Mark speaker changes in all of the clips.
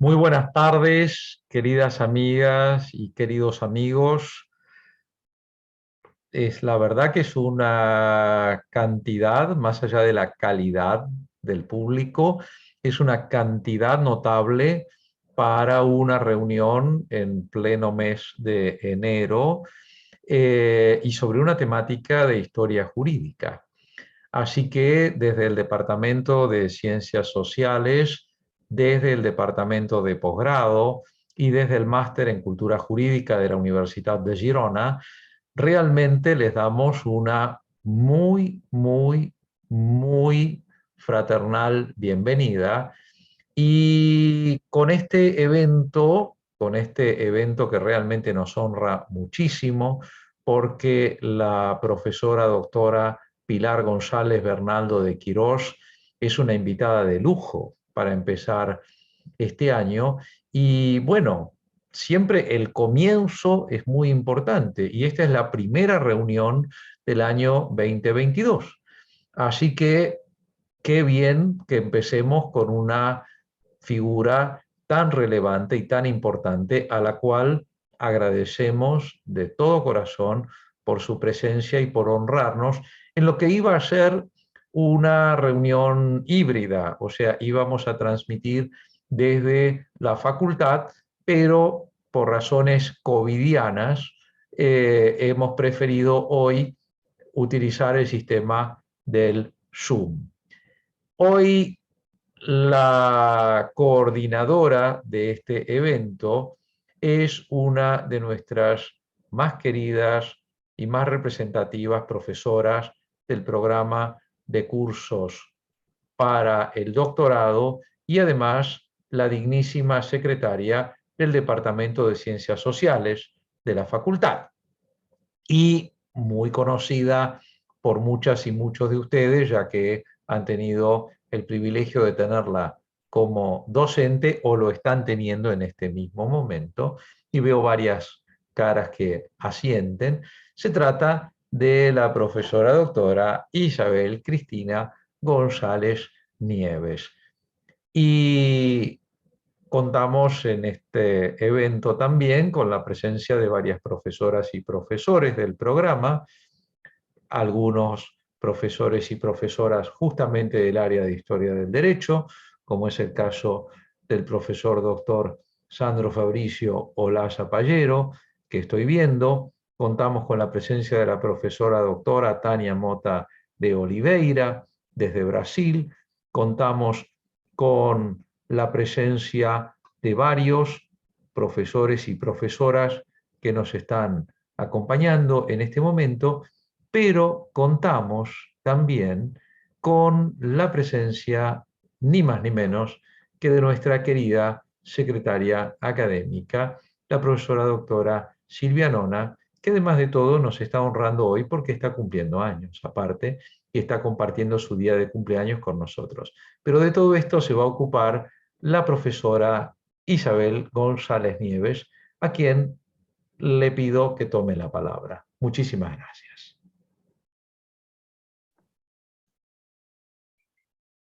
Speaker 1: Muy buenas tardes, queridas amigas y queridos amigos. Es la verdad que es una cantidad, más allá de la calidad del público, es una cantidad notable para una reunión en pleno mes de enero y sobre una temática de historia jurídica. Así que desde el Departamento de Ciencias Sociales, desde el Departamento de Posgrado y desde el Máster en Cultura Jurídica de la Universidad de Girona, realmente les damos una muy fraternal bienvenida. Y con este evento que realmente nos honra muchísimo, porque la profesora doctora Pilar González Bernaldo de Quirós es una invitada de lujo para empezar este año. Y bueno, siempre el comienzo es muy importante y esta es la primera reunión del año 2022. Así que qué bien que empecemos con una figura tan relevante y tan importante a la cual agradecemos de todo corazón por su presencia y por honrarnos en lo que iba a ser una reunión híbrida, o sea, íbamos a transmitir desde la facultad, pero por razones covidianas hemos preferido hoy utilizar el sistema del Zoom. Hoy la coordinadora de este evento es una de nuestras más queridas y más representativas profesoras del programa de cursos para el doctorado y además la dignísima secretaria del Departamento de Ciencias Sociales de la facultad y muy conocida por muchas y muchos de ustedes, ya que han tenido el privilegio de tenerla como docente o lo están teniendo en este mismo momento, y veo varias caras que asienten. Se trata de la profesora doctora Isabel Cristina González Nieves. Y contamos en este evento también con la presencia de varias profesoras y profesores del programa, algunos profesores y profesoras justamente del área de Historia del Derecho, como es el caso del profesor doctor Sandro Fabricio Olaza Pallero, que estoy viendo. Contamos con la presencia de la profesora doctora Tania Mota de Oliveira, desde Brasil. Contamos con la presencia de varios profesores y profesoras que nos están acompañando en este momento, pero contamos también con la presencia, ni más ni menos, que de nuestra querida secretaria académica, la profesora doctora Silvia Nona, que además de todo nos está honrando hoy porque está cumpliendo años, aparte, y está compartiendo su día de cumpleaños con nosotros. Pero de todo esto se va a ocupar la profesora Isabel González Nieves, a quien le pido que tome la palabra. Muchísimas gracias.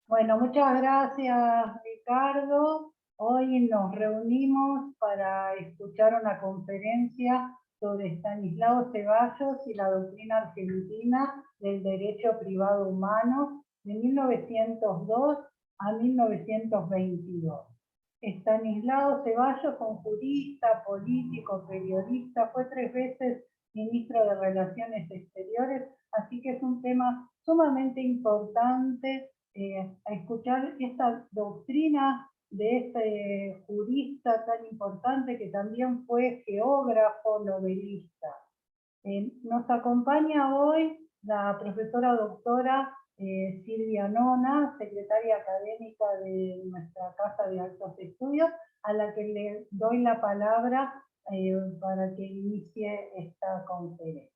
Speaker 2: Bueno, muchas gracias, Ricardo. Hoy nos reunimos para escuchar una conferencia sobre Estanislao Ceballos y la doctrina argentina del derecho privado humano de 1902 a 1922. Estanislao Ceballos fue un jurista, político, periodista, fue 3 veces ministro de Relaciones Exteriores, así que es un tema sumamente importante a escuchar esta doctrina de este jurista tan importante que también fue geógrafo, novelista. Nos acompaña hoy la profesora doctora Silvia Nona, secretaria académica de nuestra Casa de Altos Estudios, a la que le doy la palabra para que inicie esta conferencia.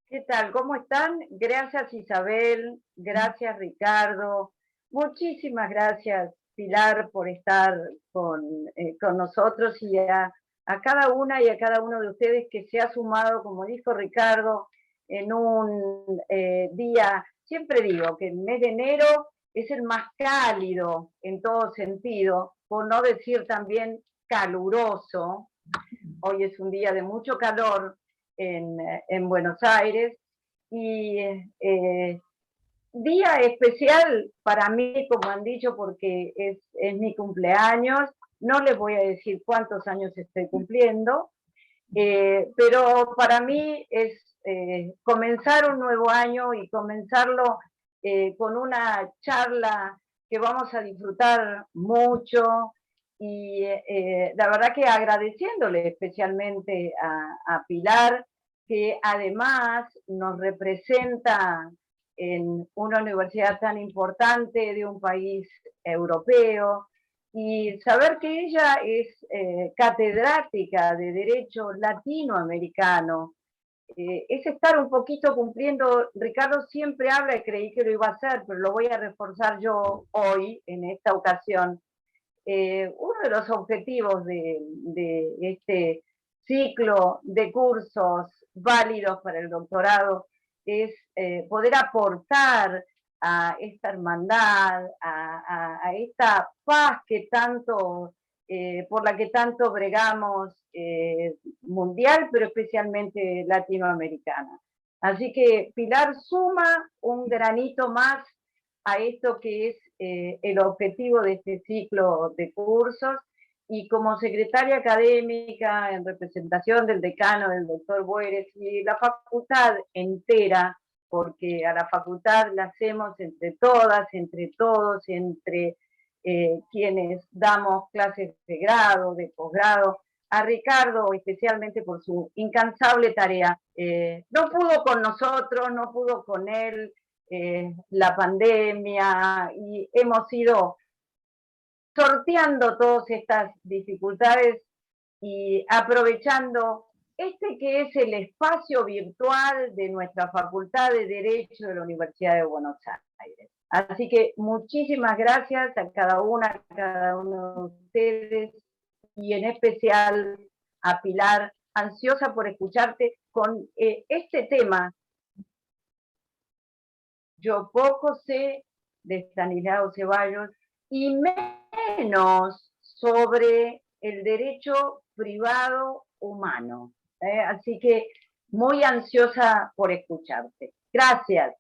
Speaker 3: ¿Qué tal? ¿Cómo están? Gracias Isabel, gracias Ricardo, muchísimas gracias Pilar por estar con nosotros y a cada una y a cada uno de ustedes que se ha sumado, como dijo Ricardo, en un día, siempre digo que el mes de enero es el más cálido en todo sentido, por no decir también caluroso. Hoy es un día de mucho calor en Buenos Aires, y día especial para mí, como han dicho, porque es mi cumpleaños. No les voy a decir cuántos años estoy cumpliendo, pero para mí es comenzar un nuevo año y comenzarlo con una charla que vamos a disfrutar mucho, y la verdad que agradeciéndole especialmente a Pilar, que además nos representa en una universidad tan importante de un país europeo, y saber que ella es catedrática de Derecho Latinoamericano, es estar un poquito cumpliendo. Ricardo siempre habla y creí que lo iba a hacer, pero lo voy a reforzar yo hoy, en esta ocasión. Uno de los objetivos de este ciclo de cursos válidos para el doctorado es poder aportar a esta hermandad, a esta paz que tanto, por la que tanto bregamos, mundial, pero especialmente latinoamericana. Así que Pilar suma un granito más a esto que es el objetivo de este ciclo de cursos, y como secretaria académica en representación del decano, del doctor Boeres, y la facultad entera, porque a la facultad la hacemos entre todas, entre todos, entre quienes damos clases de grado, de posgrado, a Ricardo especialmente por su incansable tarea. No pudo con nosotros, no pudo con él, la pandemia, y hemos ido sorteando todas estas dificultades y aprovechando este que es el espacio virtual de nuestra Facultad de Derecho de la Universidad de Buenos Aires. Así que muchísimas gracias a cada una, a cada uno de ustedes, y en especial a Pilar, ansiosa por escucharte con este tema. Yo poco sé de Estanislao Ceballos, y menos sobre el derecho privado humano. Así que muy ansiosa por escucharte. Gracias.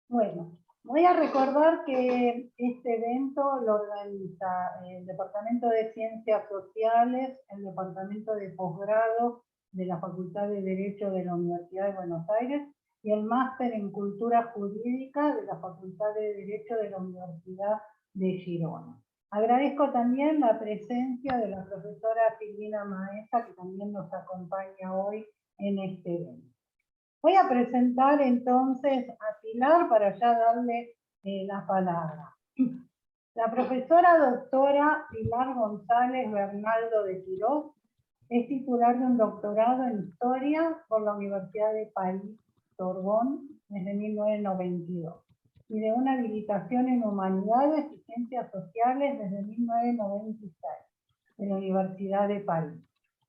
Speaker 2: Bueno, voy a recordar que este evento lo organiza el Departamento de Ciencias Sociales, el Departamento de Posgrado de la Facultad de Derecho de la Universidad de Buenos Aires y el Máster en Cultura Jurídica de la Facultad de Derecho de la Universidad de Girona. Agradezco también la presencia de la profesora Silvina Maesa, que también nos acompaña hoy en este evento. Voy a presentar entonces a Pilar para ya darle la palabra. La profesora doctora Pilar González Bernaldo de Quirós es titular de un doctorado en Historia por la Universidad de París-Sorbonne desde 1992 y de una habilitación en Humanidades y Ciencias Sociales desde 1996 de la Universidad de París.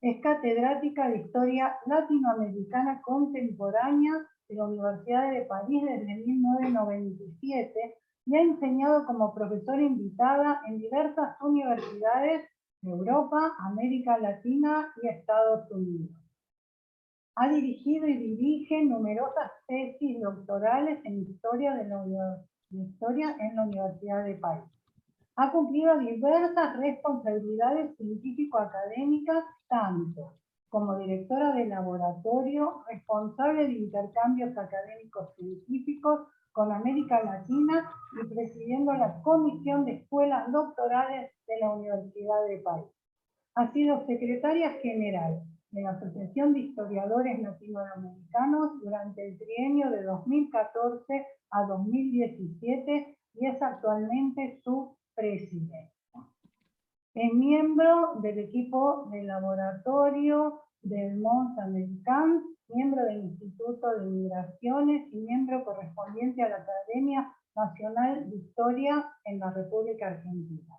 Speaker 2: Es catedrática de Historia Latinoamericana Contemporánea de la Universidad de París desde 1997 y ha enseñado como profesora invitada en diversas universidades de Europa, América Latina y Estados Unidos. Ha dirigido y dirige numerosas tesis doctorales en Historia en la Universidad de París. Ha cumplido diversas responsabilidades científico-académicas, tanto como directora de laboratorio, responsable de intercambios académicos científicos con América Latina y presidiendo la Comisión de Escuelas Doctorales de la Universidad de París. Ha sido secretaria general de la Asociación de Historiadores Latinoamericanos durante el trienio de 2014 a 2017 y es actualmente su presidenta. Es miembro del equipo de laboratorio del Mons Americans, miembro del Instituto de Migraciones y miembro correspondiente a la Academia Nacional de Historia en la República Argentina.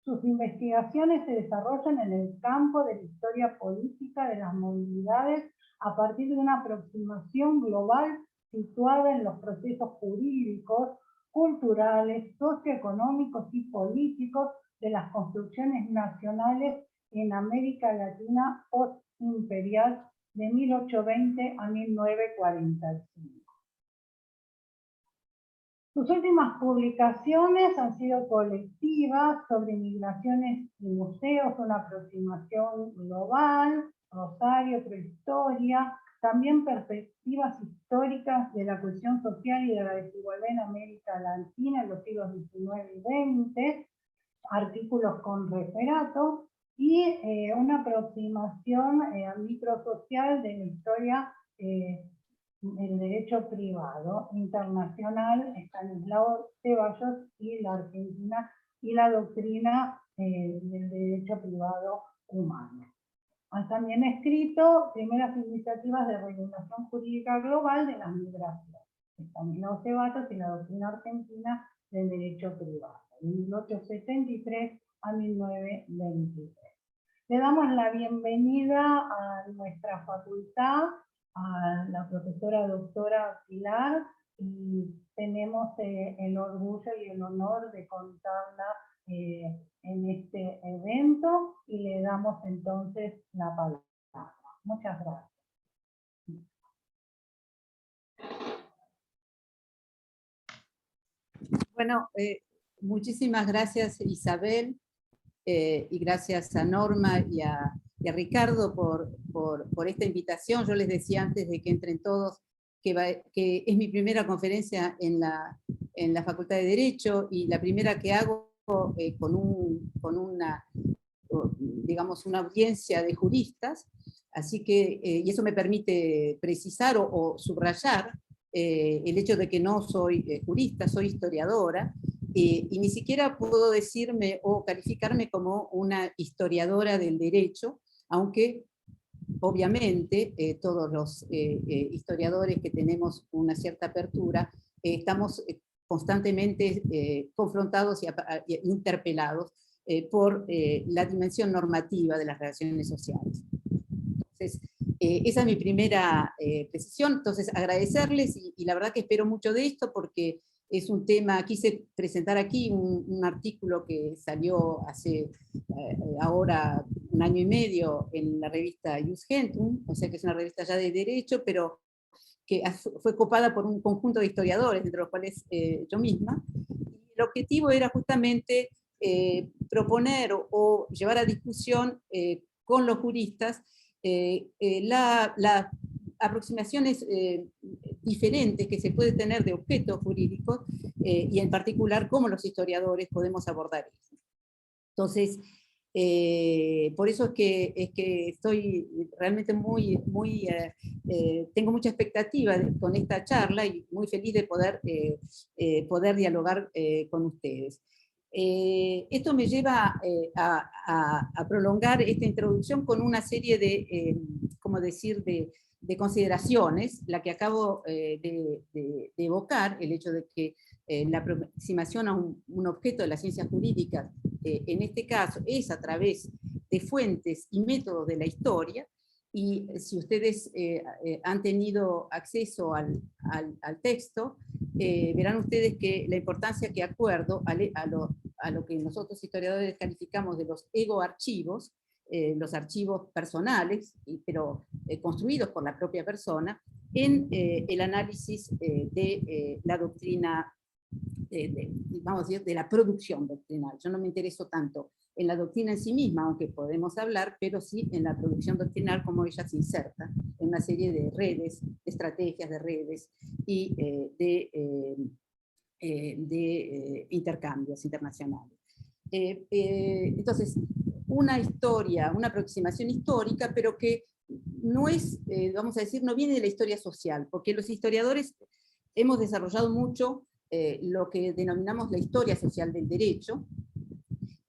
Speaker 2: Sus investigaciones se desarrollan en el campo de la historia política de las movilidades a partir de una aproximación global situada en los procesos jurídicos, culturales, socioeconómicos y políticos de las construcciones nacionales en América Latina postimperial de 1820 a 1945. Sus últimas publicaciones han sido colectivas sobre migraciones y museos, una aproximación global, Rosario, prehistoria, también perspectivas históricas de la cohesión social y de la desigualdad en América Latina en los siglos XIX y XX, artículos con referatos, y una aproximación microsocial de la historia el derecho privado internacional, Estanislao Ceballos, y la Argentina, y la doctrina del derecho privado humano. Han también escrito primeras iniciativas de regulación jurídica global de las migraciones, Estanislao Ceballos y la doctrina argentina del derecho privado, de 1873 a 1923. Le damos la bienvenida a nuestra facultad, a la profesora doctora Pilar, y tenemos el orgullo y el honor de contarla en este evento, y le damos entonces la palabra. Muchas gracias.
Speaker 4: Bueno, muchísimas gracias, Isabel, y gracias a Norma y a Ricardo por esta invitación. Yo les decía antes de que entren todos que es mi primera conferencia en la Facultad de Derecho, y la primera que hago con una, digamos, una audiencia de juristas, así que, y eso me permite precisar o subrayar el hecho de que no soy jurista, soy historiadora, y ni siquiera puedo decirme o calificarme como una historiadora del derecho, aunque obviamente todos los historiadores que tenemos una cierta apertura estamos constantemente confrontados y interpelados por la dimensión normativa de las relaciones sociales. Entonces, esa es mi primera precisión. Entonces, agradecerles, y la verdad que espero mucho de esto, porque es un tema, quise presentar aquí un artículo que salió hace ahora 1 año y medio en la revista Jus Gentum, o sea que es una revista ya de derecho, pero que fue copada por un conjunto de historiadores, entre los cuales yo misma. Y el objetivo era justamente proponer o llevar a discusión con los juristas las aproximaciones diferentes que se puede tener de objetos jurídicos, y en particular cómo los historiadores podemos abordar eso. Entonces, por eso es que estoy realmente tengo mucha expectativa con esta charla, y muy feliz de poder dialogar con ustedes. Esto me lleva a prolongar esta introducción con una serie de, ¿cómo decir?, de consideraciones, la que acabo de evocar, el hecho de que la aproximación a un objeto de las ciencias jurídicas, en este caso, es a través de fuentes y métodos de la historia, y si ustedes han tenido acceso al texto, verán ustedes que la importancia que acuerdo a lo que nosotros historiadores calificamos de los egoarchivos, los archivos personales, pero construidos por la propia persona, en el análisis de la doctrina, vamos a decir, de la producción doctrinal. Yo no me intereso tanto en la doctrina en sí misma, aunque podemos hablar, pero sí en la producción doctrinal, como ella se inserta en una serie de redes, de estrategias de redes y de intercambios internacionales. Entonces, una historia, una aproximación histórica, pero que no es, vamos a decir, no viene de la historia social, porque los historiadores hemos desarrollado mucho lo que denominamos la historia social del derecho.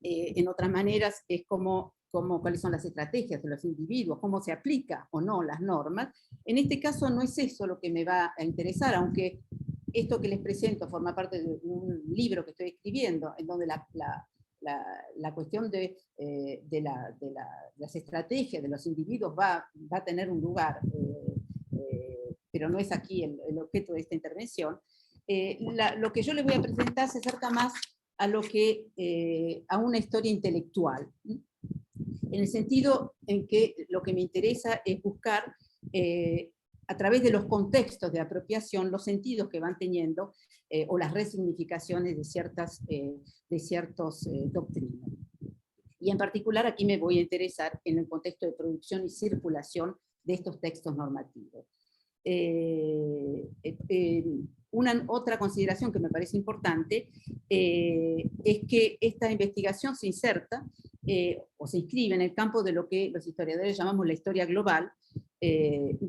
Speaker 4: En otras maneras es cuáles son las estrategias de los individuos, cómo se aplica o no las normas. En este caso no es eso lo que me va a interesar, aunque esto que les presento forma parte de un libro que estoy escribiendo, en donde la cuestión de las estrategias de los individuos va a tener un lugar pero no es aquí el objeto de esta intervención. Lo que yo les voy a presentar se acerca más a a una historia intelectual, en el sentido en que lo que me interesa es buscar, a través de los contextos de apropiación, los sentidos que van teniendo, o las resignificaciones de ciertos doctrinas. Y en particular aquí me voy a interesar en el contexto de producción y circulación de estos textos normativos. Otra consideración que me parece importante es que esta investigación se inserta o se inscribe en el campo de lo que los historiadores llamamos la historia global,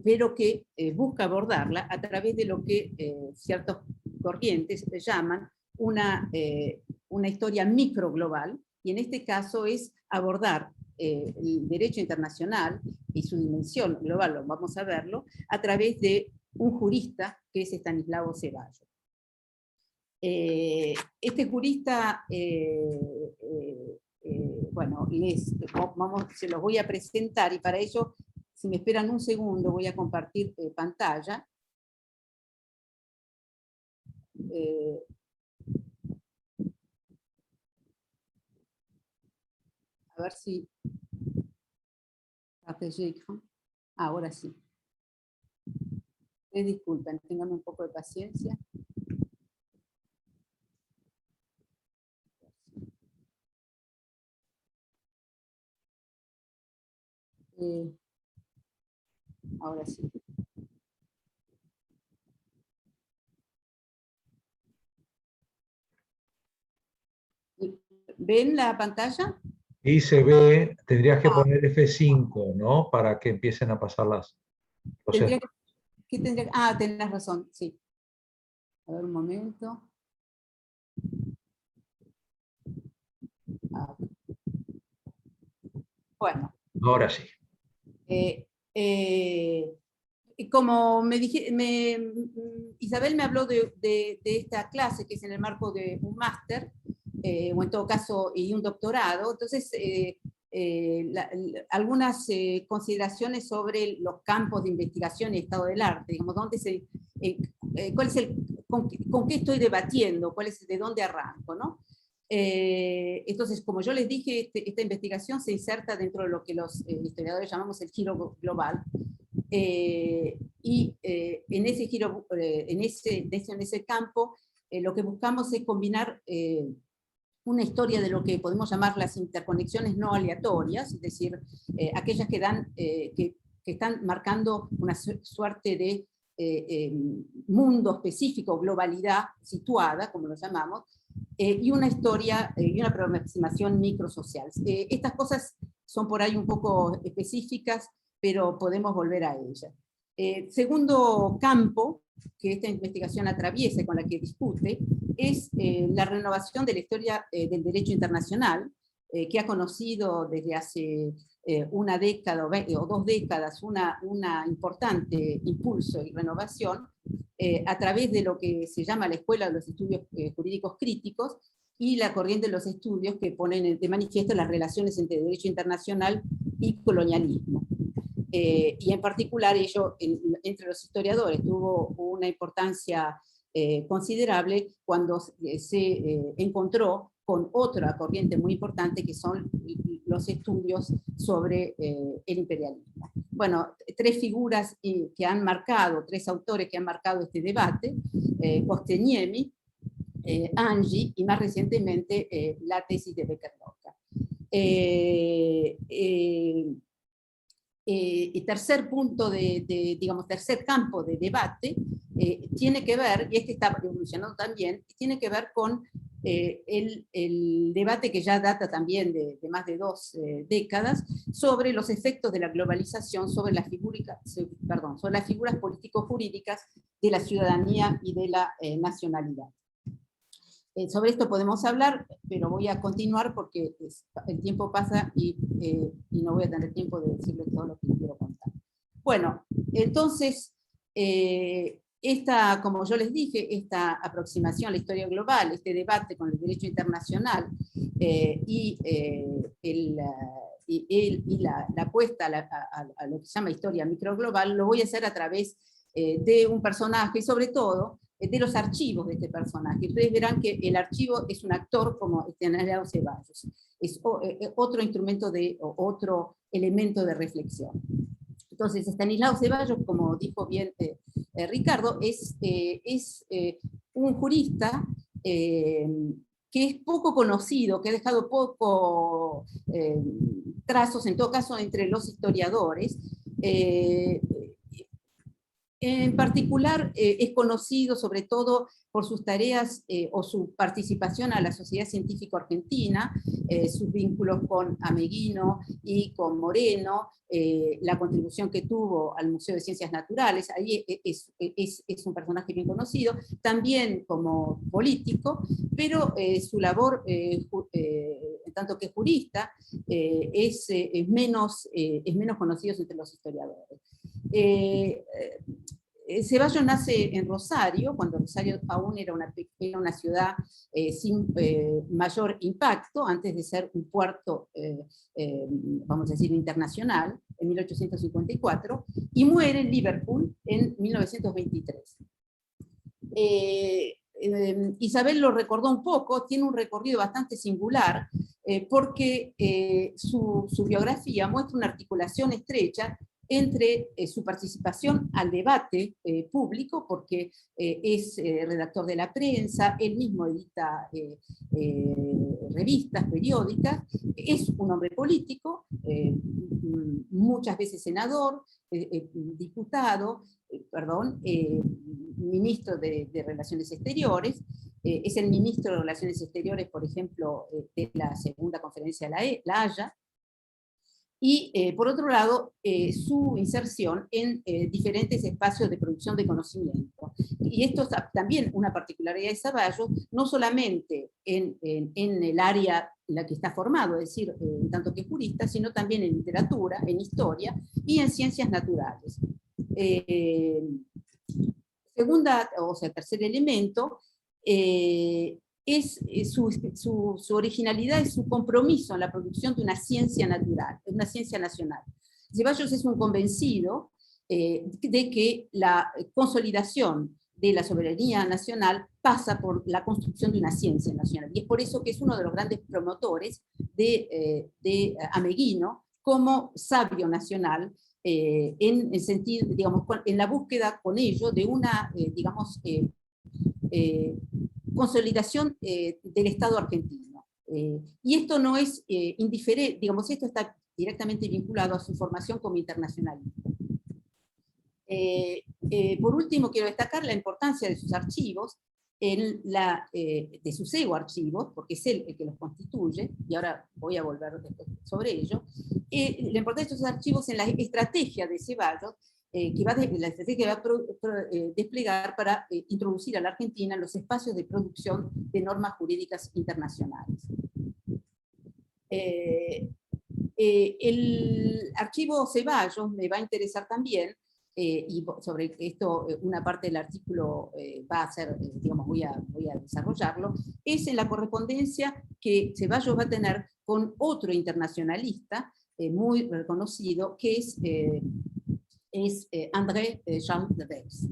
Speaker 4: pero que busca abordarla a través de lo que ciertos corrientes llaman una historia microglobal, y en este caso es abordar el derecho internacional y su dimensión global, vamos a verlo, a través de un jurista que es Estanislao Ceballos. Este jurista, bueno, se los voy a presentar, y para ello, si me esperan un segundo, voy a compartir pantalla. A ver si... Ahora sí. Disculpen, tengan un poco de paciencia. Ahora sí. ¿Ven la pantalla?
Speaker 1: Y se ve, tendrías que poner F5, ¿no? Para que empiecen a pasar las...
Speaker 4: Tenés razón, sí. A ver un momento. Bueno.
Speaker 1: Ahora sí.
Speaker 4: Como Isabel me habló de esta clase, que es en el marco de un máster, o en todo caso, y un doctorado, entonces algunas consideraciones sobre los campos de investigación y estado del arte, digamos, con qué estoy debatiendo, de dónde arranco, ¿no? Entonces, como yo les dije, esta investigación se inserta dentro de lo que los historiadores llamamos el giro global, y en ese giro, en ese campo, lo que buscamos es combinar una historia de lo que podemos llamar las interconexiones no aleatorias, es decir, aquellas que están marcando una suerte de mundo específico, globalidad situada, como lo llamamos, y una historia y una aproximación microsocial. Estas cosas son por ahí un poco específicas, pero podemos volver a ellas. Segundo campo que esta investigación atraviesa, con la que discute, es la renovación de la historia del derecho internacional, que ha conocido desde hace una década o 2 décadas una importante impulso y renovación a través de lo que se llama la Escuela de los Estudios Jurídicos Críticos y la corriente de los estudios que ponen de manifiesto las relaciones entre derecho internacional y colonialismo. Y en particular ello, entre los historiadores, tuvo una importancia considerable cuando se encontró con otra corriente muy importante, que son los estudios sobre el imperialismo. Bueno, 3 figuras que han marcado, 3 autores que han marcado este debate, Costeniemi, Angi y más recientemente la tesis de Becker-Roca. Y tercer punto digamos, tercer campo de debate tiene que ver, y este está evolucionando también, tiene que ver con el debate que ya data también de más de 2 décadas sobre los efectos de la globalización sobre las figuras político-jurídicas de la ciudadanía y de la nacionalidad. Sobre esto podemos hablar, pero voy a continuar porque el tiempo pasa y no voy a tener tiempo de decirles todo lo que quiero contar. Bueno, entonces, como yo les dije, esta aproximación a la historia global, este debate con el derecho internacional y la apuesta a lo que se llama historia microglobal, lo voy a hacer a través de un personaje, y sobre todo de los archivos de este personaje. Ustedes verán que el archivo es un actor como Estanislao Zeballos, es otro instrumento otro elemento de reflexión. Entonces, Estanislao Zeballos, como dijo bien Ricardo, es un jurista que es poco conocido, que ha dejado poco trazos, en todo caso, entre los historiadores. En particular, es conocido sobre todo por sus tareas o su participación a la Sociedad Científica Argentina, sus vínculos con Ameghino y con Moreno, la contribución que tuvo al Museo de Ciencias Naturales. Ahí es un personaje bien conocido, también como político, pero su labor, en tanto que jurista, es menos conocido entre los historiadores. Zeballos nace en Rosario, cuando Rosario aún era una ciudad sin mayor impacto, antes de ser un puerto, vamos a decir, internacional, en 1854, y muere en Liverpool en 1923. Isabel lo recordó un poco, tiene un recorrido bastante singular, porque su biografía muestra una articulación estrecha entre su participación al debate público, porque es redactor de la prensa, él mismo edita revistas, periódicas, es un hombre político, muchas veces senador, diputado, ministro de Relaciones Exteriores, es el ministro de Relaciones Exteriores, por ejemplo, de la segunda conferencia de La Haya, y por otro lado, su inserción en diferentes espacios de producción de conocimiento. Y esto es también una particularidad de Zeballos, no solamente en el área en la que está formado, es decir, en tanto que jurista, sino también en literatura, en historia y en ciencias naturales. Tercer elemento, es su originalidad y su compromiso en la producción de una ciencia natural, de una ciencia nacional. Zeballos es un convencido de que la consolidación de la soberanía nacional pasa por la construcción de una ciencia nacional, y es por eso que es uno de los grandes promotores de Ameghino como sabio nacional, en el sentido, digamos, en la búsqueda con ello de una, consolidación del Estado argentino. Y esto no es indiferente, digamos, esto está directamente vinculado a su formación como internacionalista. Por último, quiero destacar la importancia de sus archivos, de sus ego-archivos, porque es él el que los constituye, y ahora voy a volver sobre ello. La importancia de sus archivos en la estrategia de Zeballos, la estrategia que va a desplegar para introducir a la Argentina en los espacios de producción de normas jurídicas internacionales. El archivo Zeballos me va a interesar también, y sobre esto una parte del artículo va a ser, digamos, voy a desarrollarlo, es en la correspondencia que Zeballos va a tener con otro internacionalista muy reconocido, que es André Jean de Weiss.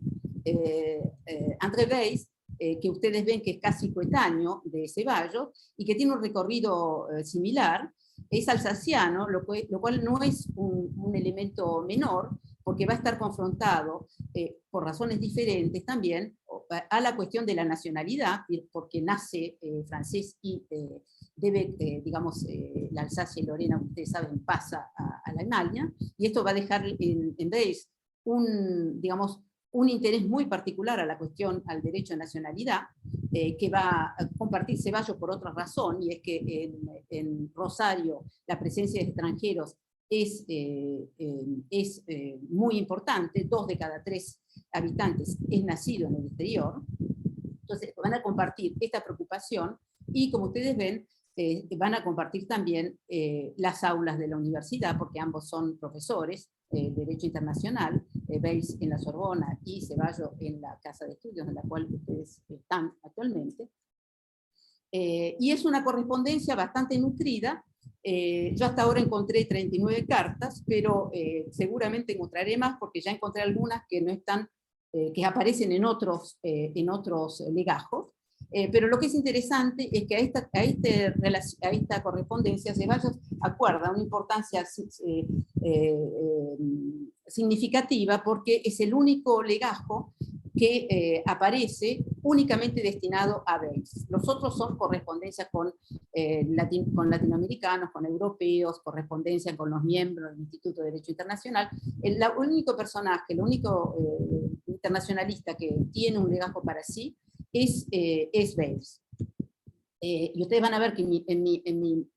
Speaker 4: André Weiss, que ustedes ven que es casi coetáneo de Zeballos, y que tiene un recorrido similar, es alsaciano, lo cual no es un elemento menor, porque va a estar confrontado, por razones diferentes también, a la cuestión de la nacionalidad, porque nace francés y debe, digamos, la Alsacia y Lorena, ustedes saben, pasa a la Alemania, y esto va a dejar en Weiss un interés muy particular a la cuestión, al derecho de nacionalidad, que va a compartir Zeballos por otra razón, y es que en Rosario la presencia de extranjeros es muy importante, 2 de cada 3 habitantes es nacido en el exterior. Entonces van a compartir esta preocupación, y como ustedes ven, van a compartir también las aulas de la universidad, porque ambos son profesores de Derecho Internacional, Weiss en la Sorbona y Zeballos en la Casa de Estudios en la cual ustedes están actualmente. Y es una correspondencia bastante nutrida. Yo hasta ahora encontré 39 cartas, pero seguramente encontraré más, porque ya encontré algunas que no están que aparecen en otros legajos. Pero lo que es interesante es que a esta correspondencia Ceballos acuerda una importancia significativa porque es el único legajo que aparece únicamente destinado a Bells. Los otros son correspondencias con latinoamericanos, con europeos, correspondencia con los miembros del Instituto de Derecho Internacional. El único personaje, el único internacionalista que tiene un legajo para sí es Bells. Y ustedes van a ver que en mi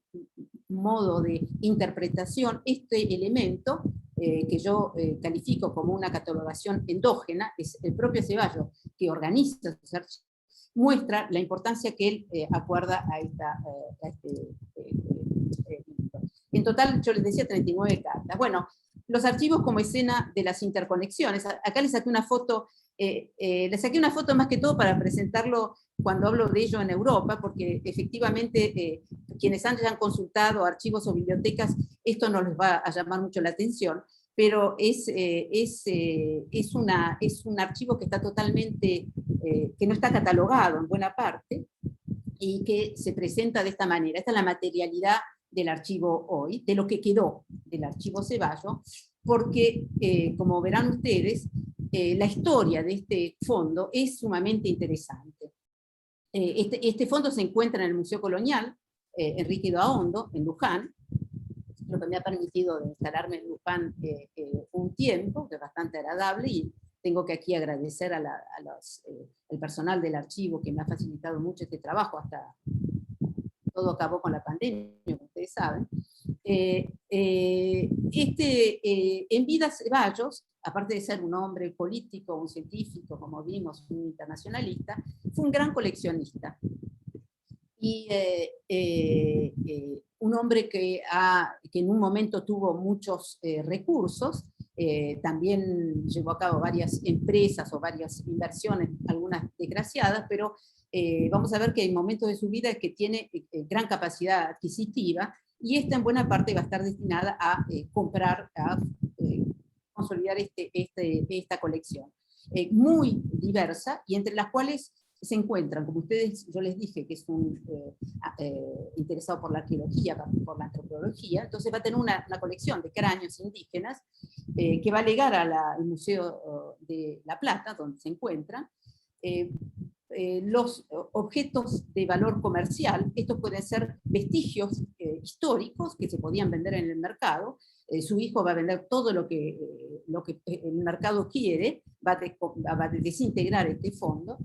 Speaker 4: modo de interpretación, este elemento que yo califico como una catalogación endógena, es el propio Ceballos que organiza sus archivos, muestra la importancia que él acuerda a este libro. En total, yo les decía 39 cartas. Bueno, los archivos como escena de las interconexiones. Acá les saqué una foto. Le saqué una foto más que todo para presentarlo cuando hablo de ello en Europa, porque efectivamente quienes hayan consultado archivos o bibliotecas, esto no les va a llamar mucho la atención, pero es un archivo que está totalmente, que no está catalogado en buena parte, y que se presenta de esta manera. Esta es la materialidad del archivo hoy, de lo que quedó del archivo Ceballos, porque, como verán ustedes, la historia de este fondo es sumamente interesante. Este fondo se encuentra en el Museo Colonial, Enrique Daondo, en Luján, lo que me ha permitido instalarme en Luján un tiempo, que es bastante agradable, y tengo que aquí agradecer al personal del archivo que me ha facilitado mucho este trabajo, hasta todo acabó con la pandemia, como ustedes saben. En vida Ceballos, aparte de ser un hombre político, un científico, como vimos, un internacionalista, fue un gran coleccionista. Y un hombre que en un momento tuvo muchos recursos, también llevó a cabo varias empresas o varias inversiones, algunas desgraciadas, pero vamos a ver que hay momentos de su vida que tiene gran capacidad adquisitiva, y esta en buena parte va a estar destinada a comprar, a consolidar esta colección. Muy diversa, y entre las cuales se encuentran, como yo les dije, que es un interesado por la arqueología, por la antropología, entonces va a tener una colección de cráneos indígenas que va a legar al Museo de La Plata, donde se encuentran. Los objetos de valor comercial, estos pueden ser vestigios históricos que se podían vender en el mercado. Su hijo va a vender todo lo que el mercado quiere, va a desintegrar este fondo,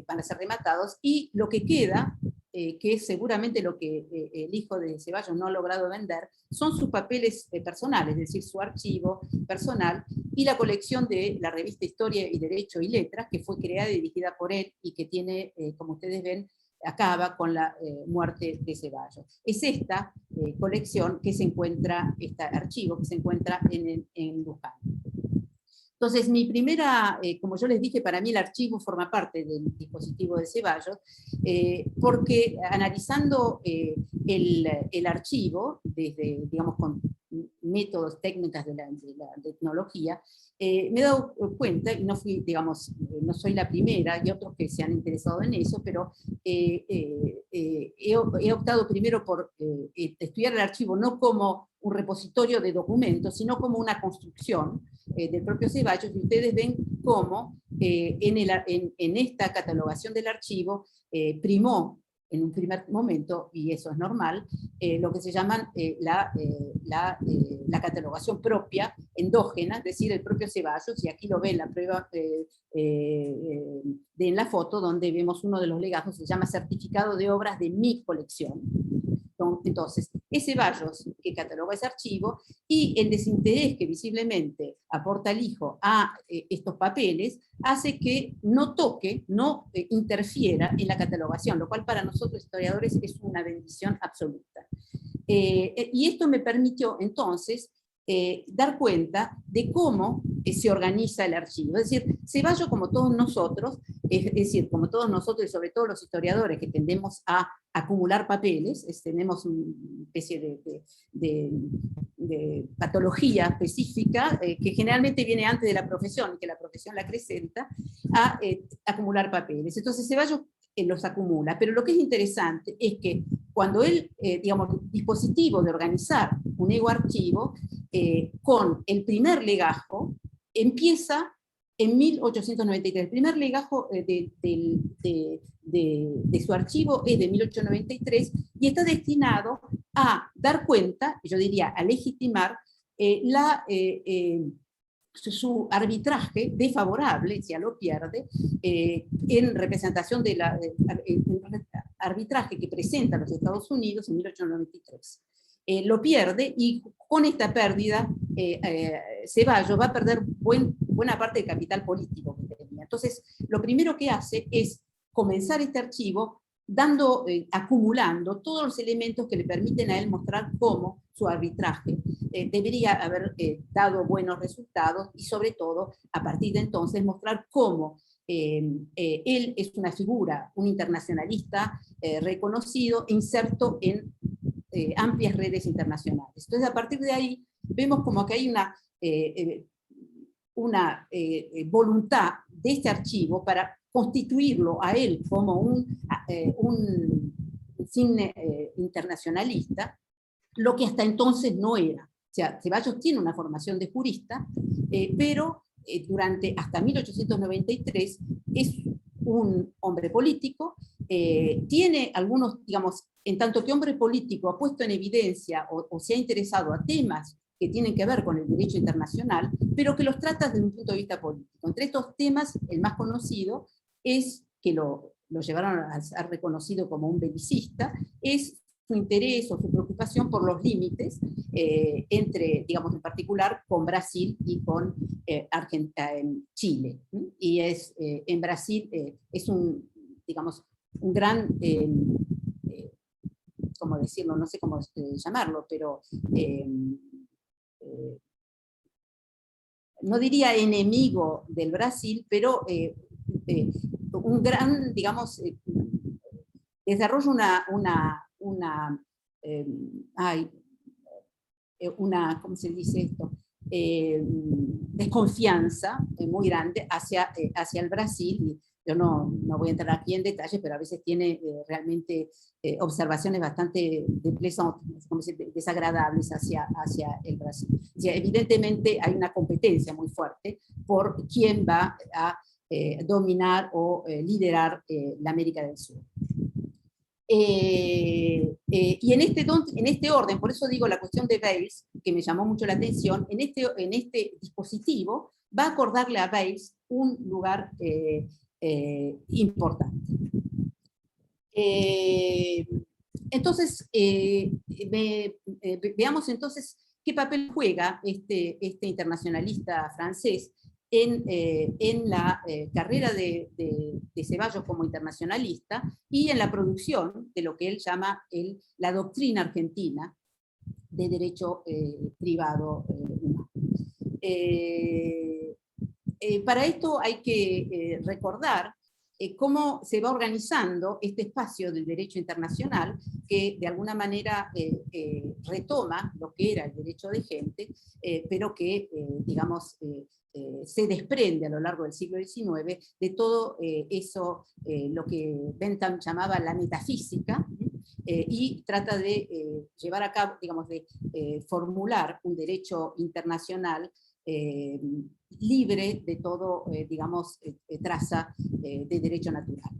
Speaker 4: van a ser rematados, y lo que queda, que es seguramente lo que el hijo de Ceballos no ha logrado vender, son sus papeles personales, es decir, su archivo personal, y la colección de la revista Historia y Derecho y Letras, que fue creada y dirigida por él, y que tiene, como ustedes ven, acaba con la muerte de Ceballos. Es esta colección que se encuentra, este archivo que se encuentra en Luján. Entonces, mi primera, como yo les dije, para mí el archivo forma parte del dispositivo de Ceballos, porque analizando el archivo, desde, digamos, con métodos, técnicas de la tecnología, me he dado cuenta, y no fui, digamos, no soy la primera, y otros que se han interesado en eso, pero he optado primero por estudiar el archivo no como un repositorio de documentos, sino como una construcción del propio Ceballos, y ustedes ven cómo en esta catalogación del archivo primó en un primer momento, y eso es normal, lo que se llaman la catalogación propia, endógena, es decir, el propio Ceballos, y aquí lo ven la prueba en la foto, donde vemos uno de los legajos, se llama Certificado de Obras de mi colección. Entonces, es Ceballos que cataloga ese archivo, y el desinterés que visiblemente aporta el hijo a estos papeles hace que no toque, no interfiera en la catalogación, lo cual para nosotros historiadores es una bendición absoluta. Y esto me permitió entonces dar cuenta de cómo se organiza el archivo. Es decir, Ceballos, como todos nosotros, y sobre todo los historiadores que tendemos a acumular papeles, tenemos una especie patología específica, que generalmente viene antes de la profesión, y que la profesión la acrecenta, a acumular papeles. Entonces Ceballos los acumula, pero lo que es interesante es que cuando él, digamos, el dispositivo de organizar un ego-archivo, con el primer legajo, empieza en 1893. El primer legajo de su archivo es de 1893 y está destinado a dar cuenta, yo diría a legitimar, su arbitraje desfavorable, si lo pierde, en representación de arbitraje que presenta los Estados Unidos en 1893. Lo pierde y con esta pérdida Ceballos va a perder buena parte del capital político que tenía. Entonces, lo primero que hace es comenzar este archivo acumulando todos los elementos que le permiten a él mostrar cómo su arbitraje debería haber dado buenos resultados y sobre todo, a partir de entonces, mostrar cómo él es una figura, un internacionalista reconocido, inserto en amplias redes internacionales. Entonces, a partir de ahí, vemos como que hay una voluntad de este archivo para constituirlo a él como un cine internacionalista, lo que hasta entonces no era. O sea, Ceballos tiene una formación de jurista, pero hasta 1893 es un hombre político, tiene algunos, digamos, en tanto que hombre político ha puesto en evidencia o se ha interesado a temas que tienen que ver con el derecho internacional, pero que los trata desde un punto de vista político. Entre estos temas, el más conocido es, que lo llevaron a ser reconocido como un belicista, es su interés o su preocupación por los límites entre, digamos, en particular con Brasil y con Chile. Y en Brasil es digamos, un gran, ¿cómo decirlo? No sé cómo llamarlo, pero no diría enemigo del Brasil, pero un gran, digamos, desarrolla ¿cómo se dice esto? Desconfianza muy grande hacia el Brasil. Yo no voy a entrar aquí en detalle, pero a veces tiene realmente observaciones bastante desagradables hacia el Brasil. O sea, evidentemente hay una competencia muy fuerte por quién va a dominar o liderar la América del Sur. Y en este orden, por eso digo la cuestión de Bales, que me llamó mucho la atención, en este dispositivo va a acordarle a Bales un lugar importante. Entonces, veamos entonces qué papel juega este internacionalista francés en la carrera de Ceballos como internacionalista y en la producción de lo que él llama la doctrina argentina de derecho privado humano. Para esto hay que recordar cómo se va organizando este espacio del derecho internacional que de alguna manera retoma lo que era el derecho de gente, pero que, digamos, se desprende a lo largo del siglo XIX de todo eso, lo que Bentham llamaba la metafísica, y trata de llevar a cabo, digamos, de formular un derecho internacional libre de todo, digamos, traza de derecho natural.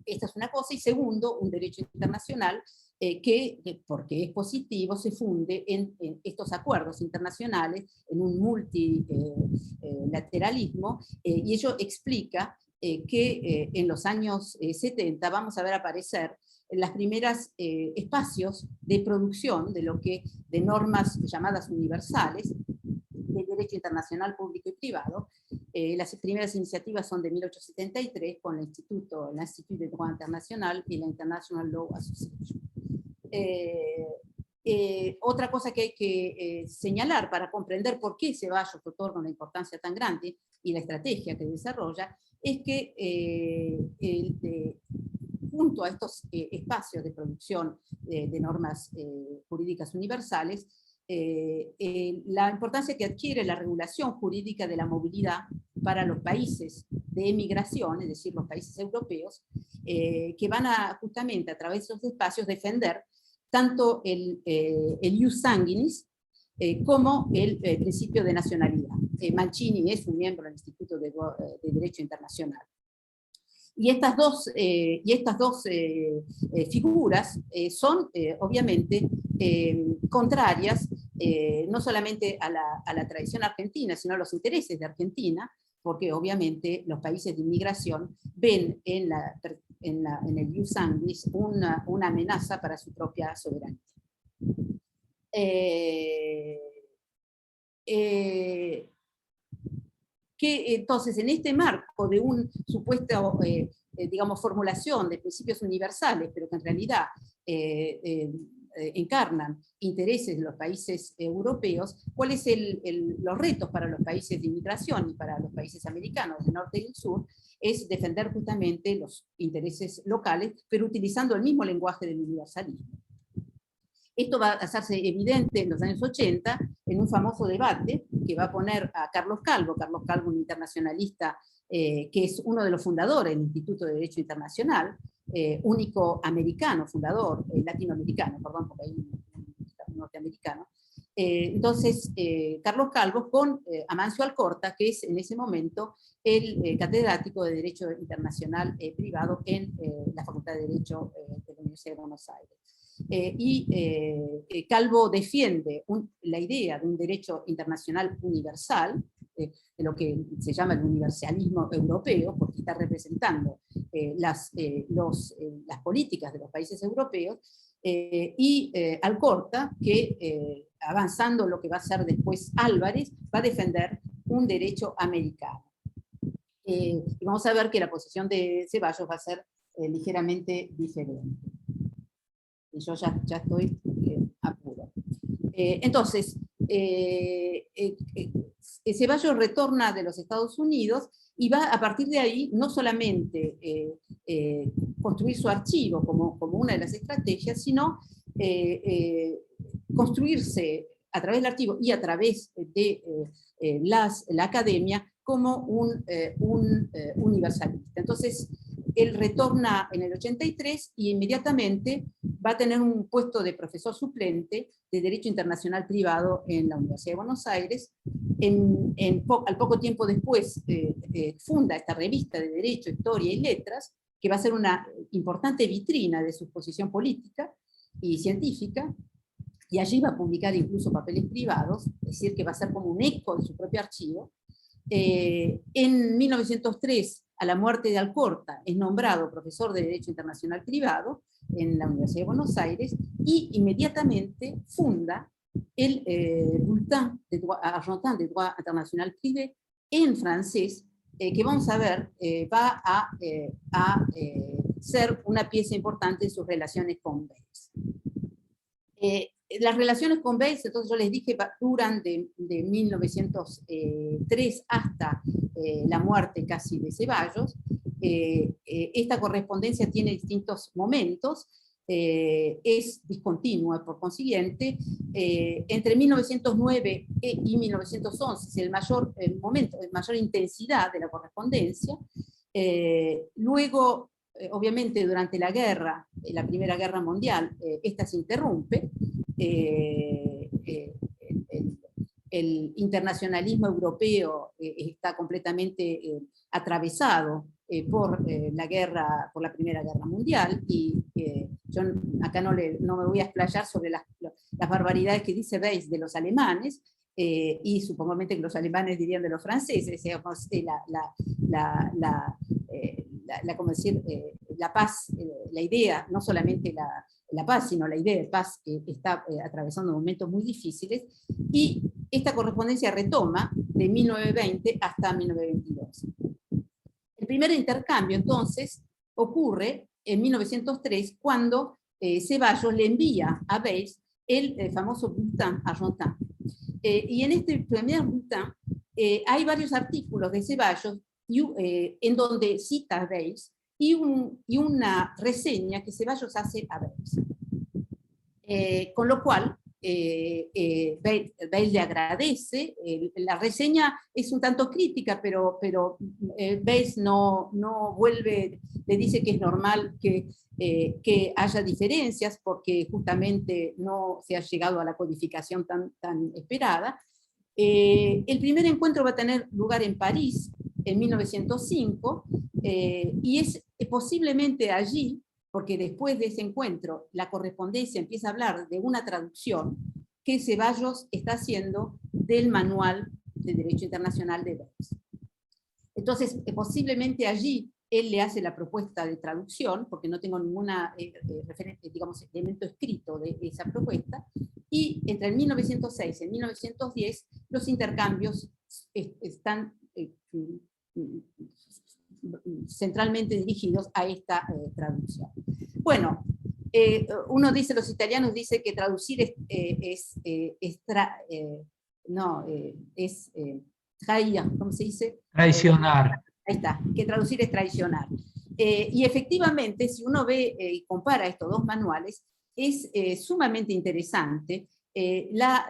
Speaker 4: Esta es una cosa, y segundo, un derecho internacional que, porque es positivo, se funde en estos acuerdos internacionales, en un multilateralismo, y ello explica que en los años 70 vamos a ver aparecer las primeras espacios de producción de normas llamadas universales, de derecho internacional público y privado. Las primeras iniciativas son de 1873 con el Institut de Droit International y la International Law Association. Otra cosa que hay que señalar para comprender por qué Ceballos otorga una importancia tan grande y la estrategia que desarrolla es que junto a estos espacios de producción de normas jurídicas universales, la importancia que adquiere la regulación jurídica de la movilidad para los países de emigración, es decir, los países europeos, que van a justamente a través de esos espacios defender tanto el ius sanguinis como el principio de nacionalidad. Mancini es un miembro del Instituto de Derecho Internacional. Y estas dos figuras son obviamente contrarias no solamente a la tradición argentina, sino a los intereses de Argentina, porque obviamente los países de inmigración ven en el ius sanguinis una amenaza para su propia soberanía. Que entonces en este marco de un supuesto, digamos, formulación de principios universales, pero que en realidad encarnan intereses de los países europeos, ¿cuáles son los retos para los países de inmigración y para los países americanos del norte y del sur? Es defender justamente los intereses locales, pero utilizando el mismo lenguaje del universalismo. Esto va a hacerse evidente en los años 80 en un famoso debate que va a poner a Carlos Calvo, un internacionalista que es uno de los fundadores del Instituto de Derecho Internacional, único americano, fundador, latinoamericano, perdón, porque hay un norteamericano. Entonces, Carlos Calvo con Amancio Alcorta, que es en ese momento el catedrático de Derecho Internacional Privado en la Facultad de Derecho de la Universidad de Buenos Aires. Calvo defiende la idea de un derecho internacional universal, de lo que se llama el universalismo europeo, porque está representando las políticas de los países europeos, y Alcorta, que avanzando lo que va a ser después Álvarez, va a defender un derecho americano. Y vamos a ver que la posición de Ceballos va a ser ligeramente diferente. Y yo ya estoy apuro. Entonces, Ceballos retorna de los Estados Unidos y va a partir de ahí no solamente construir su archivo como una de las estrategias, sino construirse a través del archivo y a través de la academia como un universalista. Entonces, él retorna en el 83 y inmediatamente va a tener un puesto de profesor suplente de Derecho Internacional Privado en la Universidad de Buenos Aires. Al poco tiempo después funda esta revista de Derecho, Historia y Letras, que va a ser una importante vitrina de su posición política y científica, y allí va a publicar incluso papeles privados, es decir, que va a ser como un eco de su propio archivo. En 1903, a la muerte de Alcorta, es nombrado profesor de Derecho Internacional Privado en la Universidad de Buenos Aires y inmediatamente funda el Bulletin Argentin de Droit International Privé en francés, que vamos a ver va a ser una pieza importante en sus relaciones con Bayes. Las relaciones con Bayes, entonces yo les dije, duran de 1903 hasta la muerte casi de Ceballos. Esta correspondencia tiene distintos momentos, es discontinua por consiguiente. Entre 1909 y 1911 es el mayor momento, mayor intensidad de la correspondencia. Luego, obviamente, durante la guerra, la Primera Guerra Mundial, esta se interrumpe. El internacionalismo europeo está completamente atravesado por la Primera Guerra Mundial, y yo acá no me voy a explayar sobre las barbaridades que dice Bayes de los alemanes, y supongo que los alemanes dirían de los franceses, digamos, la paz, la idea, no solamente la paz, sino la idea de paz está atravesando momentos muy difíciles, y esta correspondencia retoma de 1920 hasta 1922. El primer intercambio, entonces, ocurre en 1903, cuando Ceballos le envía a Bayes el famoso Bulletin Argentin. Y en este primer bulletin hay varios artículos de Ceballos en donde cita a Bayes, y una reseña que Ceballos hace a Bayes. Con lo cual, Bale le agradece. La reseña es un tanto crítica, pero Bale no vuelve, le dice que es normal que haya diferencias porque justamente no se ha llegado a la codificación tan esperada. El primer encuentro va a tener lugar en París en 1905 y es posiblemente allí, porque después de ese encuentro la correspondencia empieza a hablar de una traducción que Ceballos está haciendo del manual de Derecho Internacional de Bales. Entonces, posiblemente allí él le hace la propuesta de traducción, porque no tengo ninguna digamos, elemento escrito de esa propuesta, y entre el 1906 y el 1910 los intercambios están centralmente dirigidos a esta traducción. Bueno, uno dice, los italianos dicen que traducir trair, ¿cómo se dice?
Speaker 5: Traicionar.
Speaker 4: Ahí está, que traducir es traicionar. Y efectivamente, si uno ve y compara estos dos manuales, es sumamente interesante la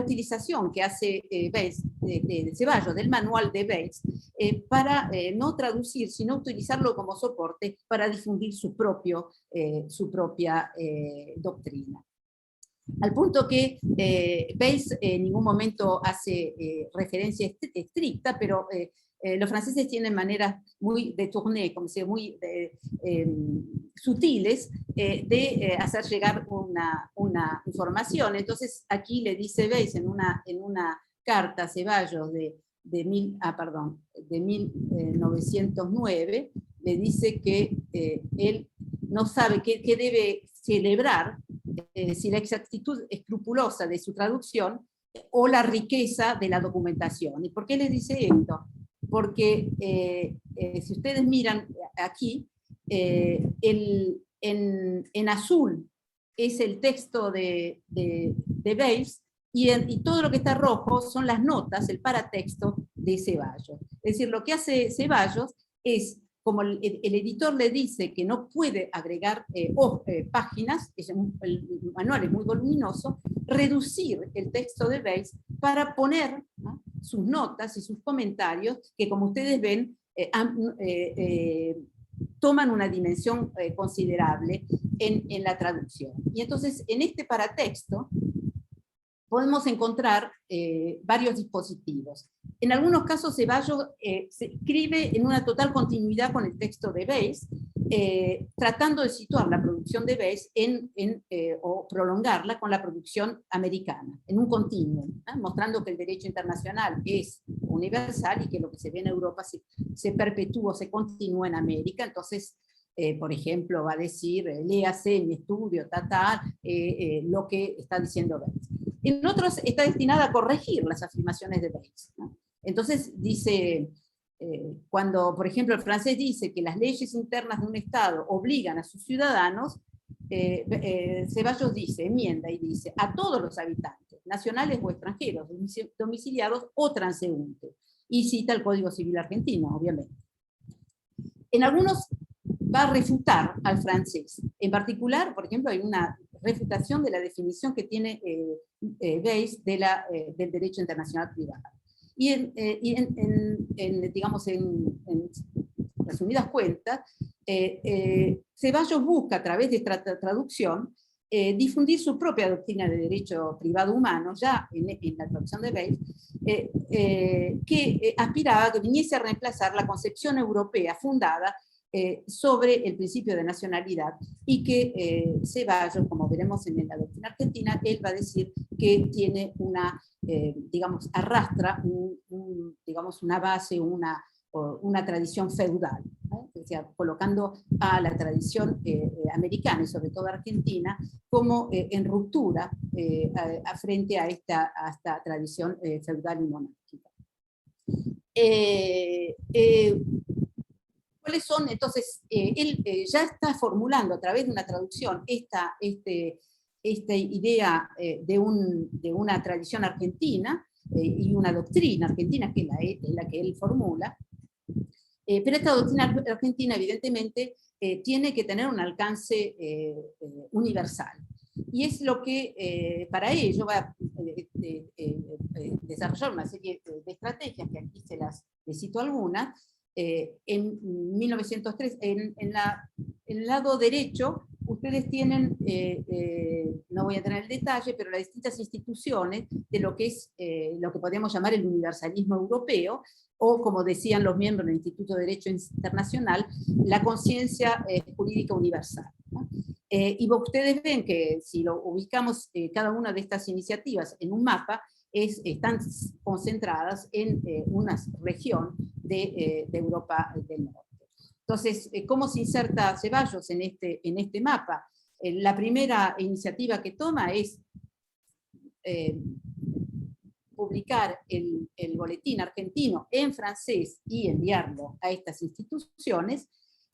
Speaker 4: utilización que hace Bales, de Ceballos, del manual de Bales, para no traducir, sino utilizarlo como soporte para difundir su propia doctrina. Al punto que Bales en ningún momento hace referencia estricta, pero los franceses tienen maneras muy détournées, como se muy sutiles, de hacer llegar una información. Entonces aquí le dice Bales en una carta a Ceballos de 1909, le dice que él no sabe qué debe celebrar, si la exactitud escrupulosa de su traducción o la riqueza de la documentación. ¿Y por qué les dice esto? Porque si ustedes miran aquí, en azul es el texto de Bales, y todo lo que está rojo son las notas, el paratexto de Ceballos. Es decir, lo que hace Ceballos es, como el editor le dice que no puede agregar páginas, el manual es muy voluminoso, reducir el texto de Bales para poner, ¿no?, sus notas y sus comentarios, que como ustedes ven, toman una dimensión considerable en la traducción. Y entonces, en este paratexto, podemos encontrar varios dispositivos. En algunos casos, Ceballos se escribe en una total continuidad con el texto de Bales, tratando de situar la producción de Bales o prolongarla con la producción americana, en un continuum, mostrando que el derecho internacional es universal y que lo que se ve en Europa se perpetúa, se continúa en América. Entonces, por ejemplo, va a decir, léase mi estudio, lo que está diciendo Bales. En otros está destinada a corregir las afirmaciones de Bales, ¿no? Entonces dice, cuando por ejemplo el francés dice que las leyes internas de un Estado obligan a sus ciudadanos, Ceballos enmienda y dice, a todos los habitantes, nacionales o extranjeros, domiciliados o transeúntes, y cita el Código Civil argentino, obviamente. En algunos va a refutar al francés. En particular, por ejemplo, hay una refutación de la definición que tiene Bales del derecho internacional privado. Y digamos, en resumidas cuentas, Ceballos busca a través de esta traducción difundir su propia doctrina de derecho privado humano, ya en la traducción de Bales, que aspiraba a que viniese a reemplazar la concepción europea fundada sobre el principio de nacionalidad, y que Ceballos, como veremos en la doctrina argentina, él va a decir que tiene digamos, arrastra digamos, una base, una tradición feudal, ¿no? O sea, colocando a la tradición americana y sobre todo argentina como en ruptura frente a esta tradición feudal y monárquica. ¿Cuáles son? Entonces, él ya está formulando a través de una traducción esta idea de una tradición argentina y una doctrina argentina, que es la que él formula, pero esta doctrina argentina evidentemente tiene que tener un alcance universal. y es lo que para ello va a desarrollar una serie de estrategias, que aquí les cito algunas. En 1903, en el lado derecho, ustedes tienen, no voy a tener el detalle, pero las distintas instituciones de lo que es lo que podríamos llamar el universalismo europeo, o como decían los miembros del Instituto de Derecho Internacional, la conciencia jurídica universal, ¿no? Y ustedes ven que si lo ubicamos cada una de estas iniciativas en un mapa, están concentradas en una región de Europa del Norte. Entonces, ¿cómo se inserta Ceballos en este mapa? La primera iniciativa que toma es publicar el boletín argentino en francés y enviarlo a estas instituciones.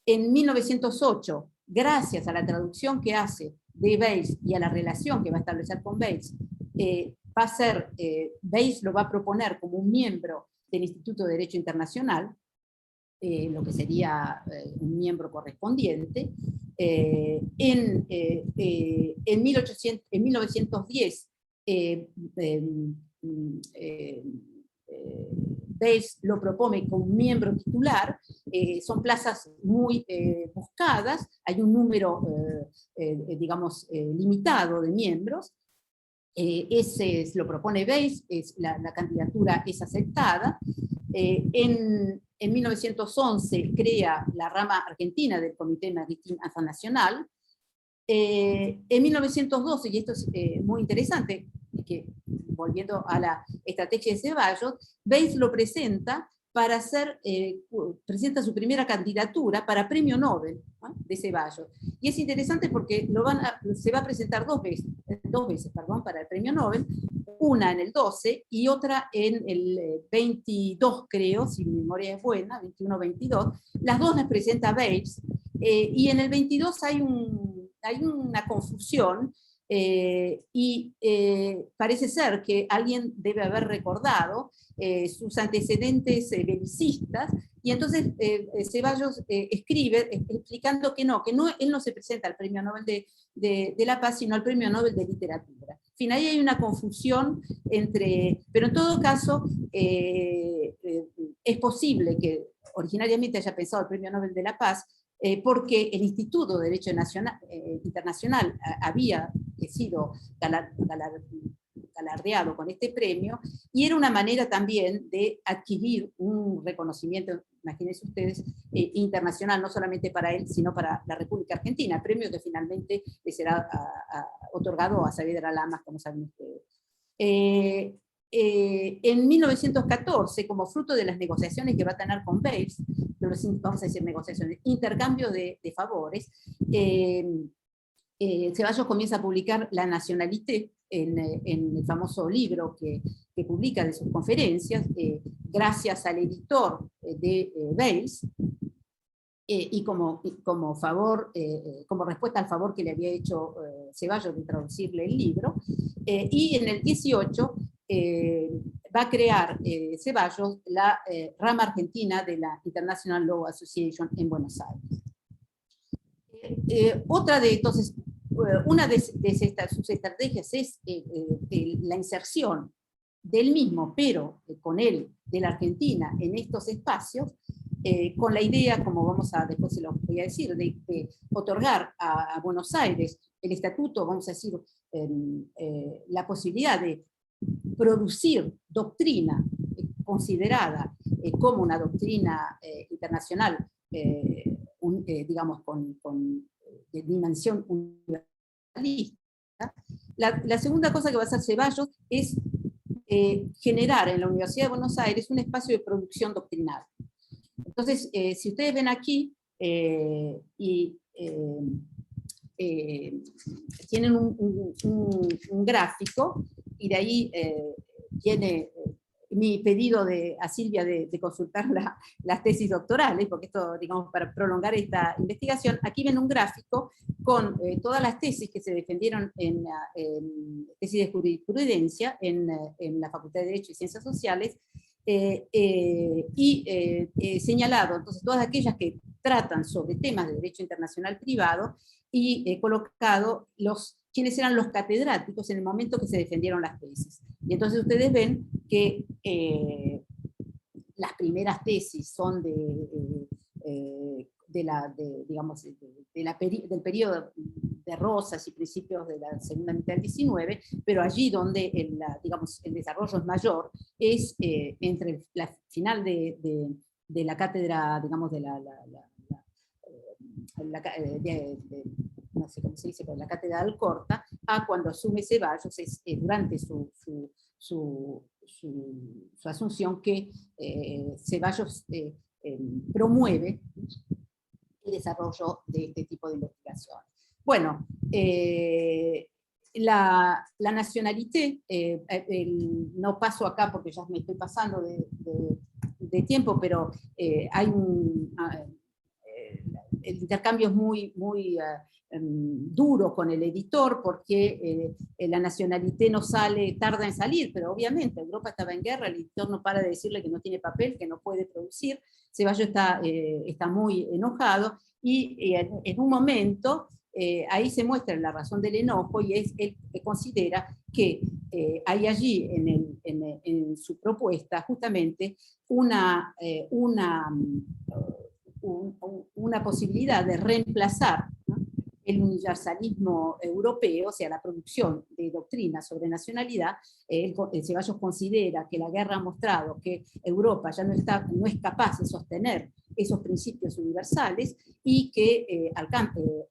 Speaker 4: En 1908, gracias a la traducción que hace de Bayes y a la relación que va a establecer con Bayes, va a ser, Bayes lo va a proponer como un miembro del Instituto de Derecho Internacional, lo que sería un miembro correspondiente. En 1910, Bayes lo propone como miembro titular. Son plazas muy buscadas, hay un número, digamos, limitado de miembros. Ese lo propone Bayes, la candidatura es aceptada. En 1911 crea la rama argentina del Comité Marítimo Internacional. En 1912, y esto es muy interesante, que volviendo a la estrategia de Ceballos, Bayes lo presenta para presenta su primera candidatura para premio Nobel, ¿no?, de Ceballos. Y es interesante porque se va a presentar dos veces para el premio Nobel, una en el 12 y otra en el 22, creo, si mi memoria es buena, 21-22. Las dos las presenta Bayes, y en el 22 hay una confusión, y parece ser que alguien debe haber recordado sus antecedentes belicistas, y entonces Ceballos escribe explicando que él no se presenta al Premio Nobel de la Paz, sino al Premio Nobel de Literatura. En fin, ahí hay una confusión pero en todo caso es posible que originariamente haya pensado el Premio Nobel de la Paz, porque el Instituto de Derecho Internacional había sido galardeado con este premio, y era una manera también de adquirir un reconocimiento, imagínense ustedes, internacional, no solamente para él, sino para la República Argentina, premio que finalmente le será otorgado a Saavedra Lamas, como saben ustedes. En 1914, como fruto de las negociaciones que va a tener con Bayes, vamos a decir negociaciones, intercambio de favores, Ceballos comienza a publicar La Nationalité en el famoso libro que publica de sus conferencias, gracias al editor de Bayes, y como respuesta al favor que le había hecho Ceballos de traducirle el libro. Y en el 18 va a crear Ceballos la rama argentina de la International Law Association en Buenos Aires. Una de sus estrategias es la inserción del mismo, pero con él, de la Argentina, en estos espacios, con la idea, como después se lo voy a decir, de otorgar a Buenos Aires el estatuto, vamos a decir, la posibilidad de producir doctrina considerada como una doctrina internacional, digamos, con de dimensión universalista. La segunda cosa que va a hacer Ceballos es generar en la Universidad de Buenos Aires un espacio de producción doctrinal. Entonces, si ustedes ven aquí, tienen un gráfico, y de ahí viene mi pedido a Silvia de consultar las tesis doctorales, porque esto, digamos, para prolongar esta investigación. Aquí ven un gráfico con todas las tesis que se defendieron en tesis de jurisprudencia en la Facultad de Derecho y Ciencias Sociales, señalado entonces todas aquellas que tratan sobre temas de derecho internacional privado, y colocado los quiénes eran los catedráticos en el momento que se defendieron las tesis. Y entonces ustedes ven que las primeras tesis son del periodo de Rosas y principios de la segunda mitad del XIX, pero allí donde el desarrollo es mayor es entre la final de la cátedra, digamos, no sé cómo se dice, pero la cátedra de Alcorta, a cuando asume Ceballos, es durante su asunción que Ceballos promueve el desarrollo de este tipo de investigaciones. Bueno, la nacionalité, no paso acá porque ya me estoy pasando de tiempo, pero hay el intercambio es muy duro con el editor, porque la nacionalité no tarda en salir, pero obviamente Europa estaba en guerra, el editor no para de decirle que no tiene papel, que no puede producir. Ceballos está muy enojado, y en un momento ahí se muestra la razón del enojo, y es él que considera que hay allí en su propuesta justamente una posibilidad de reemplazar, ¿no?, el universalismo europeo, o sea, la producción de doctrinas sobre nacionalidad. Ceballos considera que la guerra ha mostrado que Europa ya no es capaz de sostener esos principios universales, y que,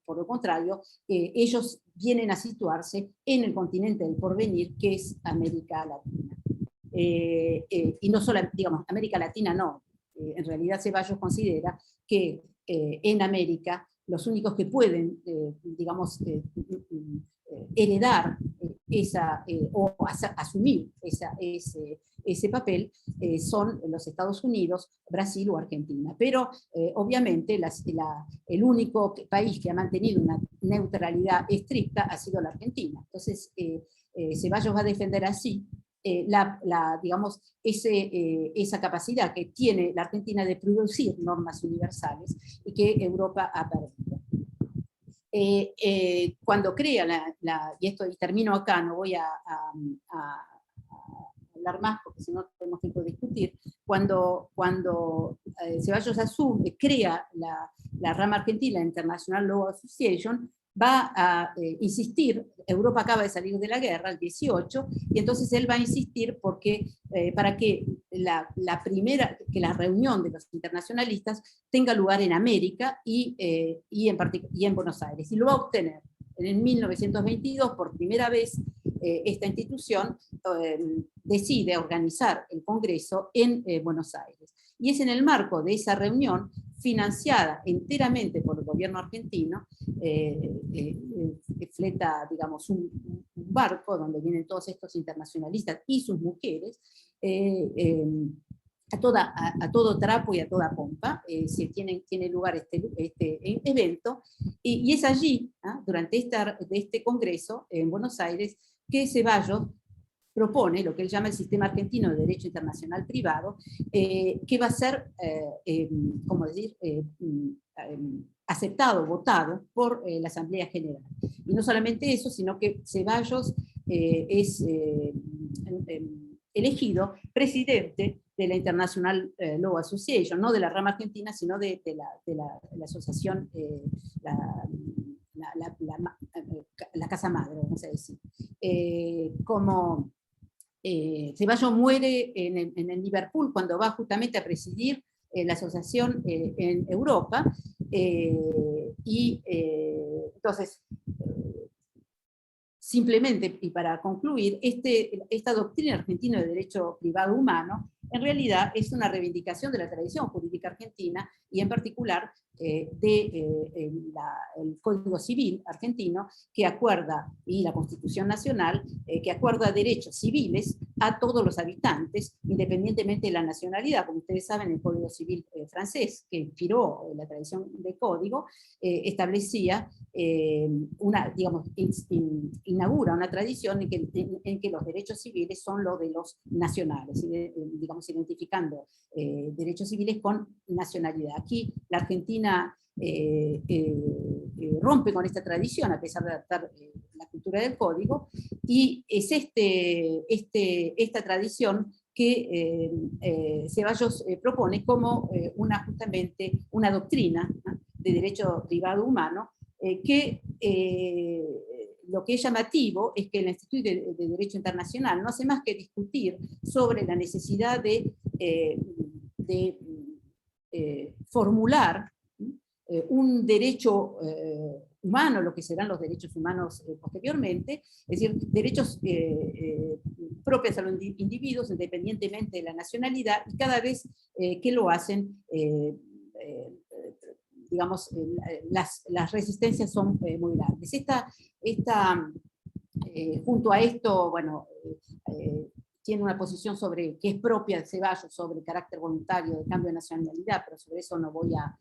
Speaker 4: por lo contrario, ellos vienen a situarse en el continente del porvenir, que es América Latina. Y no solo, digamos, América Latina no. En realidad Ceballos considera que en América los únicos que pueden, digamos, heredar o asumir ese papel son los Estados Unidos, Brasil o Argentina. Pero obviamente el único país que ha mantenido una neutralidad estricta ha sido la Argentina. Entonces Ceballos va a defender así digamos, esa capacidad que tiene la Argentina de producir normas universales, y que Europa ha perdido. Cuando crea y termino acá, no voy a hablar más porque si no tenemos tiempo de discutir, cuando Ceballos crea la rama argentina, International Law Association, va a insistir. Europa acaba de salir de la guerra, el 18, y entonces él va a insistir para que la reunión de los internacionalistas tenga lugar en América y en Buenos Aires, y lo va a obtener. En 1922, por primera vez, esta institución decide organizar el Congreso en Buenos Aires. Y es en el marco de esa reunión, financiada enteramente por el gobierno argentino, fleta, digamos, un barco donde vienen todos estos internacionalistas y sus mujeres, a todo trapo y a toda pompa, tiene lugar este evento, y es allí, durante este congreso en Buenos Aires, que Ceballos propone lo que él llama el Sistema Argentino de Derecho Internacional Privado, que va a ser, ¿cómo decir?, aceptado, votado por la Asamblea General. Y no solamente eso, sino que Ceballos es elegido presidente de la International Law Association, no de la rama argentina, sino de la asociación, la casa madre, vamos a decir. Ceballos muere en Liverpool cuando va justamente a presidir la asociación en Europa, entonces, simplemente, y para concluir, esta doctrina argentina de derecho privado humano en realidad es una reivindicación de la tradición jurídica argentina, y en particular del Código Civil argentino, que acuerda, y la Constitución Nacional, que acuerda derechos civiles a todos los habitantes, independientemente de la nacionalidad. Como ustedes saben, el Código Civil francés, que inspiró la tradición de código, establecía inaugura una tradición en que los derechos civiles son los de los nacionales, digamos, identificando derechos civiles con nacionalidad. Aquí la Argentina rompe con esta tradición, a pesar de adaptar la cultura del código, y es esta tradición que Ceballos propone como justamente una doctrina, ¿no?, de derecho privado humano, que lo que es llamativo es que el Instituto de Derecho Internacional no hace más que discutir sobre la necesidad de formular un derecho humano, lo que serán los derechos humanos posteriormente, es decir, derechos propios a los individuos independientemente de la nacionalidad, y cada vez que lo hacen, digamos, las resistencias son muy grandes. Junto a esto, bueno, tiene una posición sobre, que es propia de Ceballos, sobre el carácter voluntario del cambio de nacionalidad, pero sobre eso no voy a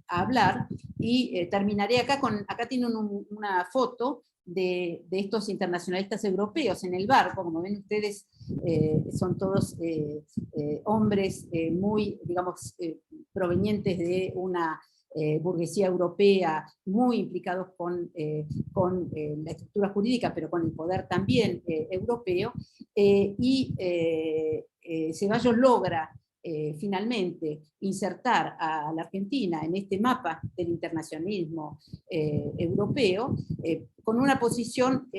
Speaker 4: hablar, y terminaré acá acá tienen una foto de estos internacionalistas europeos en el barco. Como ven ustedes, son todos hombres muy, digamos, provenientes de una burguesía europea, muy implicados con la estructura jurídica, pero con el poder también europeo, y Ceballos logra finalmente insertar a la Argentina en este mapa del internacionalismo europeo, con una posición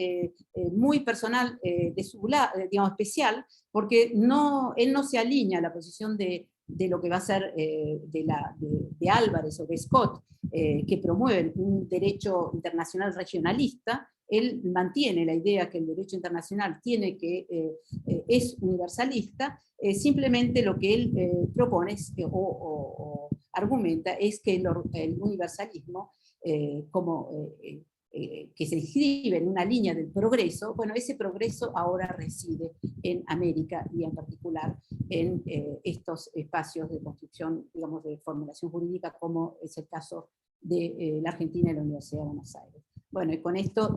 Speaker 4: muy personal de su lado, digamos, especial, porque él no se alinea a la posición de lo que va a ser de Álvarez o de Scott, que promueven un derecho internacional regionalista. Él mantiene la idea que el derecho internacional es universalista. Simplemente lo que él propone o argumenta es que el universalismo, que se inscribe en una línea del progreso, bueno, ese progreso ahora reside en América, y en particular en estos espacios de construcción, digamos, de formulación jurídica, como es el caso de la Argentina y la Universidad de Buenos Aires. Bueno, y con esto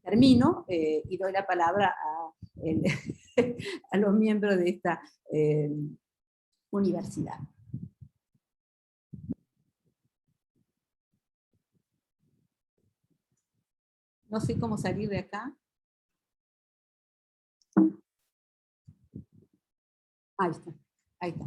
Speaker 4: termino y doy la palabra a los miembros de esta universidad. No sé cómo salir de acá. Ahí está, ahí está.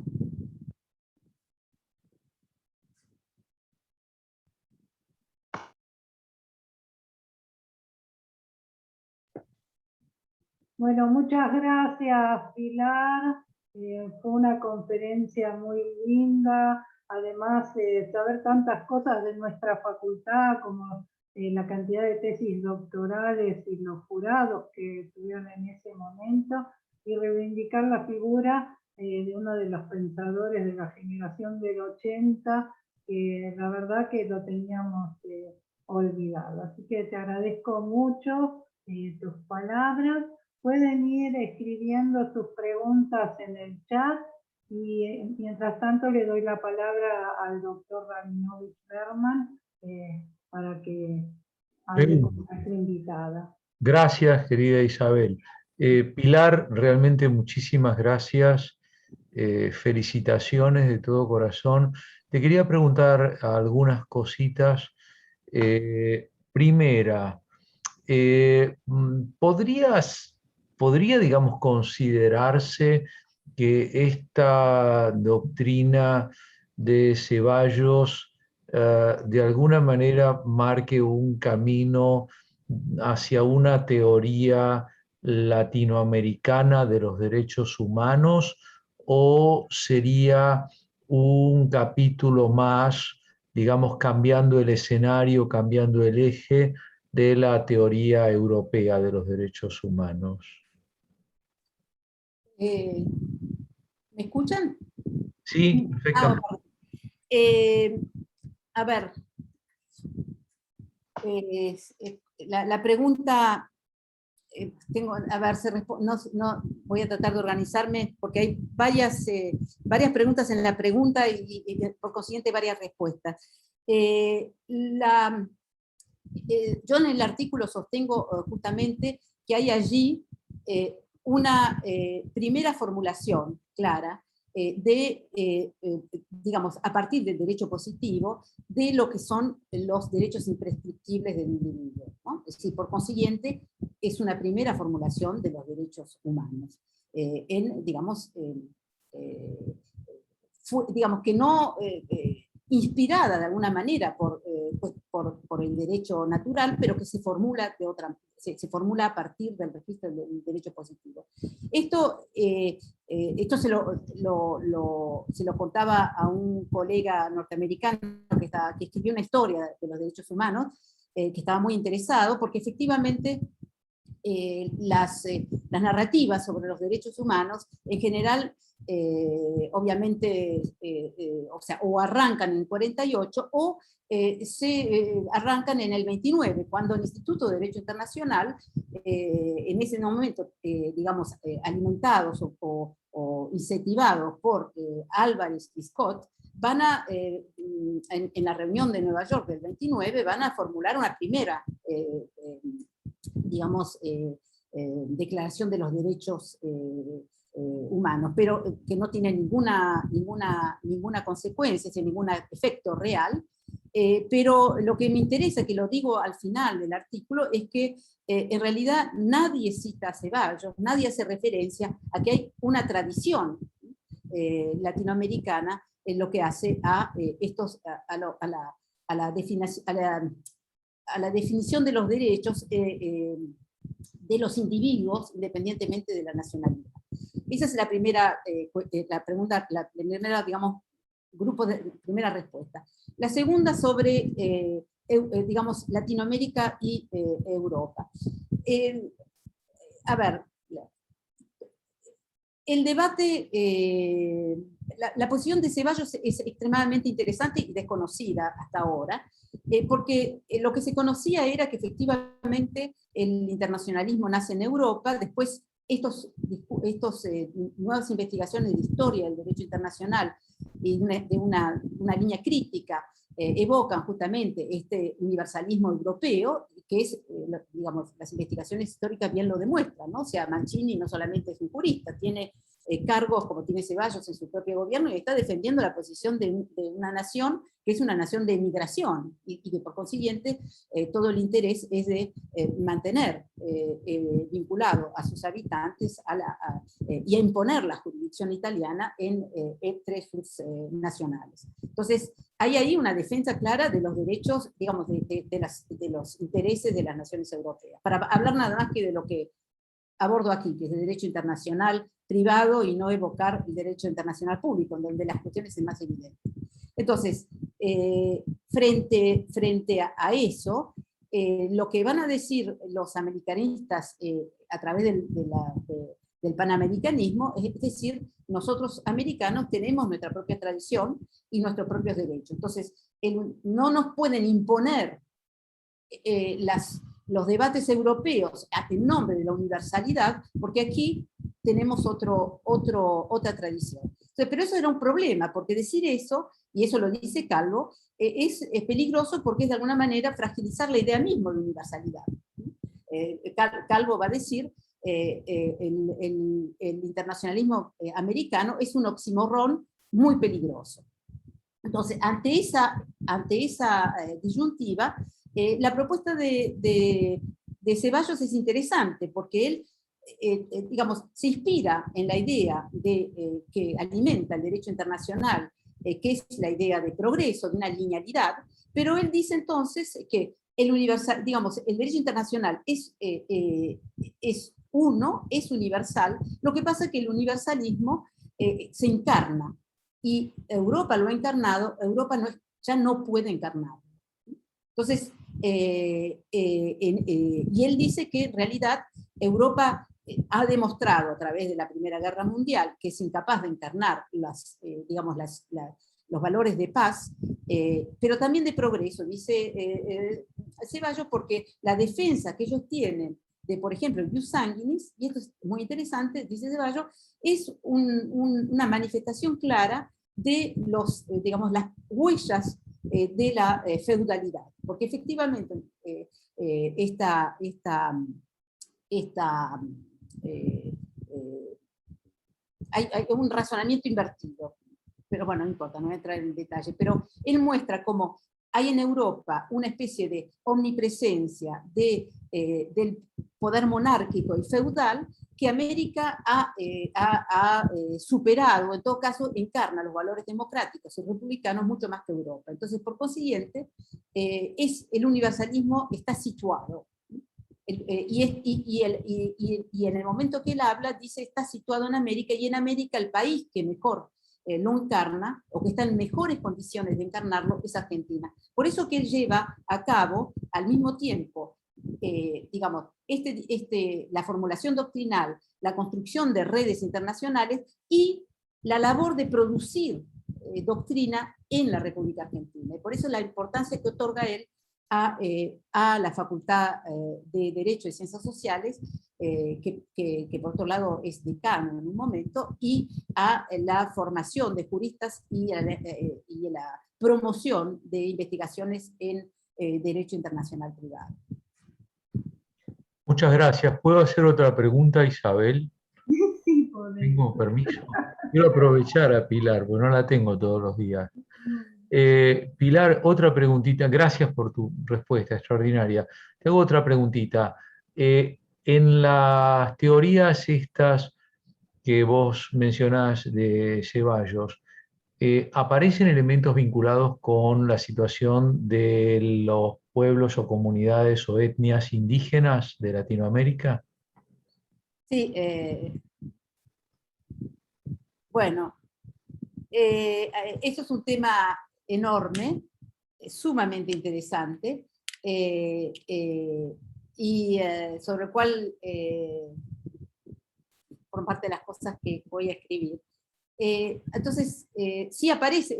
Speaker 2: Bueno, muchas gracias, Pilar. Fue una conferencia muy linda. Además, saber tantas cosas de nuestra facultad, como la cantidad de tesis doctorales y los jurados que tuvieron en ese momento, y reivindicar la figura de uno de los pensadores de la generación del 80, que la verdad que lo teníamos olvidado. Así que te agradezco mucho tus palabras. Pueden ir escribiendo sus preguntas en el chat, y mientras tanto le doy la palabra al doctor Rabinovich Berman para que hable con nuestra invitada.
Speaker 1: Gracias, querida Isabel. Pilar, realmente muchísimas gracias. Felicitaciones de todo corazón. Te quería preguntar algunas cositas. Primera, ¿podría, digamos, considerarse que esta doctrina de Ceballos de alguna manera marque un camino hacia una teoría latinoamericana de los derechos humanos, o sería un capítulo más, digamos, cambiando el escenario, cambiando el eje de la teoría europea de los derechos humanos?
Speaker 4: ¿Me escuchan?
Speaker 1: Sí, perfectamente.
Speaker 4: A ver, la pregunta, a ver, no, voy a tratar de organizarme, porque hay varias preguntas en la pregunta y por consiguiente varias respuestas. Yo en el artículo sostengo justamente que hay allí una primera formulación clara digamos, a partir del derecho positivo, de lo que son los derechos imprescriptibles del individuo, ¿no? Es decir, por consiguiente, es una primera formulación de los derechos humanos. Digamos, digamos que no inspirada de alguna manera por el derecho natural, pero que se formula de otra manera. Se formula a partir del registro del derecho positivo. Esto se lo contaba a un colega norteamericano que escribió una historia de los derechos humanos, que estaba muy interesado, porque efectivamente las narrativas sobre los derechos humanos, en general, obviamente, o arrancan en 48 o se arrancan en el 29, cuando el Instituto de Derecho Internacional, en ese momento, digamos, alimentados o incentivados por Álvarez y Scott, van a, en la reunión de Nueva York del 29, van a formular una primera, digamos, declaración de los derechos humanos, pero que no tiene ninguna consecuencia, ningún efecto real. Pero lo que me interesa, que lo digo al final del artículo, es que en realidad nadie cita a Ceballos, nadie hace referencia a que hay una tradición latinoamericana en lo que hace a la definición de los derechos de los individuos, independientemente de la nacionalidad. Esa es la primera pregunta, la primera, digamos, primera respuesta. La segunda sobre, digamos, Latinoamérica y Europa. A ver, el debate, la posición de Ceballos es extremadamente interesante y desconocida hasta ahora, porque lo que se conocía era que efectivamente el internacionalismo nace en Europa, después estas nuevas investigaciones de historia del derecho internacional y de una línea crítica evocan justamente este universalismo europeo, que es, digamos, las investigaciones históricas bien lo demuestran, ¿no? O sea, Mancini no solamente es un jurista, tiene cargos como tiene Ceballos en su propio gobierno y está defendiendo la posición de una nación que es una nación de emigración y que por consiguiente todo el interés es de mantener vinculado a sus habitantes y a imponer la jurisdicción italiana en tres nacionales. Entonces, hay ahí una defensa clara de los derechos, digamos, de los intereses de las naciones europeas. Para hablar nada más que de lo que abordo aquí, que es el derecho internacional privado y no evocar el derecho internacional público, en donde las cuestiones son más evidentes. Entonces, frente a eso, lo que van a decir los americanistas a través del panamericanismo, es decir, nosotros americanos tenemos nuestra propia tradición y nuestros propios derechos. Entonces, no nos pueden imponer los debates europeos en nombre de la universalidad, porque aquí tenemos otra tradición. Entonces, pero eso era un problema, porque decir eso, y eso lo dice Calvo, es peligroso porque es de alguna manera fragilizar la idea misma de universalidad. Calvo va a decir, el internacionalismo americano es un oxímoron muy peligroso. Entonces, ante esa disyuntiva, la propuesta de Ceballos es interesante, porque él, digamos, se inspira en la idea que alimenta el derecho internacional, que es la idea de progreso, de una linealidad, pero él dice entonces que el derecho internacional es universal, lo que pasa es que el universalismo se encarna, y Europa lo ha encarnado, Europa ya no puede encarnar. Entonces, y él dice que en realidad Europa ha demostrado a través de la Primera Guerra Mundial que es incapaz de encarnar los valores de paz, pero también de progreso, dice Ceballos, porque la defensa que ellos tienen de, por ejemplo, el ius sanguinis, y esto es muy interesante, dice Ceballos, es una manifestación clara de digamos, las huellas de la feudalidad, porque efectivamente hay un razonamiento invertido. Pero bueno, no importa, no voy a entrar en detalle. Pero él muestra cómo hay en Europa una especie de omnipresencia del poder monárquico y feudal que América ha superado, en todo caso encarna los valores democráticos y republicanos mucho más que Europa. Entonces, por consiguiente, el universalismo está situado. Y en el momento que él habla, dice está situado en América, y en América el país que mejor lo encarna, o que está en mejores condiciones de encarnarlo, es Argentina. Por eso que él lleva a cabo, al mismo tiempo, digamos, la formulación doctrinal, la construcción de redes internacionales y la labor de producir doctrina en la República Argentina. Y por eso la importancia que otorga él a la Facultad de Derecho y Ciencias Sociales, que por otro lado es decano en un momento, y a la formación de juristas y a la promoción de investigaciones en Derecho Internacional Privado.
Speaker 1: Muchas gracias. ¿Puedo hacer otra pregunta, Isabel?
Speaker 2: Sí, podés.
Speaker 1: Tengo permiso. Quiero aprovechar a Pilar, porque no la tengo todos los días. Pilar, otra preguntita. Gracias por tu respuesta extraordinaria. Tengo otra preguntita. En las teorías estas que vos mencionás de Ceballos, ¿aparecen elementos vinculados con la situación de los pueblos o comunidades o etnias indígenas de Latinoamérica?
Speaker 4: Sí, bueno, eso es un tema enorme, sumamente interesante, y sobre el cual, por parte de las cosas que voy a escribir. Entonces, sí aparece,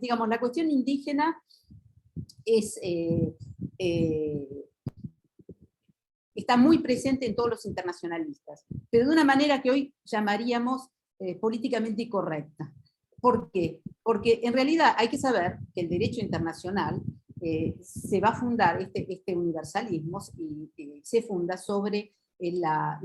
Speaker 4: digamos, la cuestión indígena está muy presente en todos los internacionalistas, pero de una manera que hoy llamaríamos políticamente incorrecta. ¿Por qué? Porque en realidad hay que saber que el derecho internacional se va a fundar, este universalismo, y se funda sobre la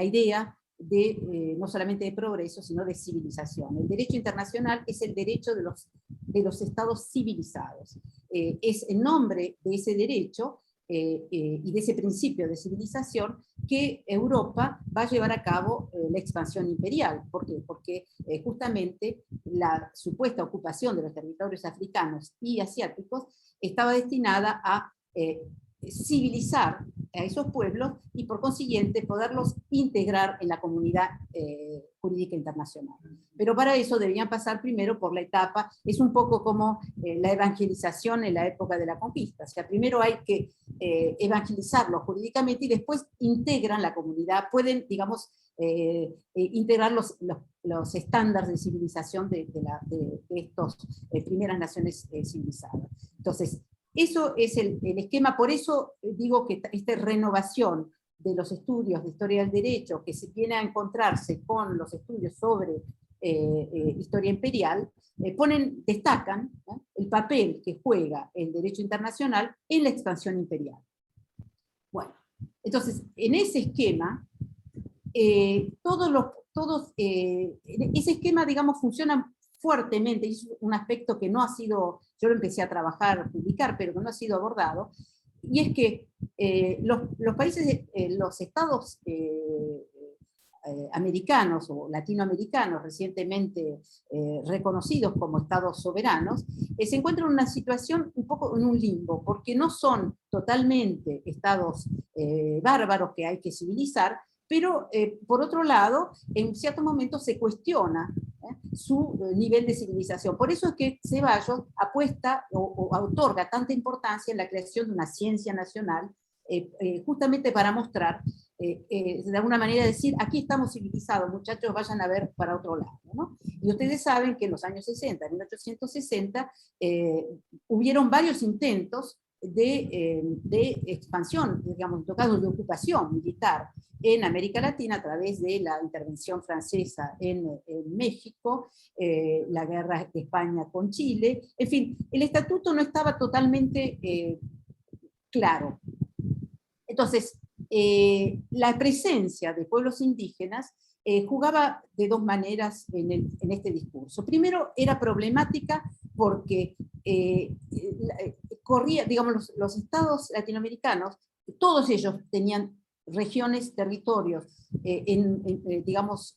Speaker 4: idea de no solamente de progreso, sino de civilización. El derecho internacional es el derecho de los estados civilizados. Es en nombre de ese derecho y de ese principio de civilización que Europa va a llevar a cabo la expansión imperial. ¿Por qué? Porque justamente la supuesta ocupación de los territorios africanos y asiáticos estaba destinada a civilizar a esos pueblos y por consiguiente poderlos integrar en la comunidad jurídica internacional. Pero para eso debían pasar primero por la etapa, es un poco como la evangelización en la época de la conquista, o sea, primero hay que evangelizarlos jurídicamente y después integran la comunidad, pueden, digamos, integrar los estándares de civilización de estas primeras naciones civilizadas. Entonces, eso es el esquema, por eso digo que esta renovación de los estudios de historia del derecho, que se viene a encontrarse con los estudios sobre historia imperial, destacan el papel que juega el derecho internacional en la expansión imperial. Bueno, entonces, en ese esquema, ese esquema, digamos, funciona fuertemente, y es un aspecto que no ha sido, yo lo empecé a trabajar, publicar, pero que no ha sido abordado, y es que los países, los estados americanos o latinoamericanos recientemente reconocidos como estados soberanos, se encuentran en una situación un poco en un limbo, porque no son totalmente estados bárbaros que hay que civilizar, pero por otro lado, en ciertos momentos se cuestiona su nivel de civilización. Por eso es que Ceballos apuesta o otorga tanta importancia en la creación de una ciencia nacional, justamente para mostrar, de alguna manera decir, aquí estamos civilizados, muchachos, vayan a ver para otro lado, ¿no? Y ustedes saben que en los años 60, en 1860, hubieron varios intentos de expansión, digamos, en todo caso de ocupación militar en América Latina a través de la intervención francesa en México, la guerra de España con Chile, en fin, el estatuto no estaba totalmente claro. Entonces, la presencia de pueblos indígenas jugaba de dos maneras en este discurso. Primero, era problemática porque corría, digamos, los estados latinoamericanos, todos ellos tenían regiones, territorios, digamos,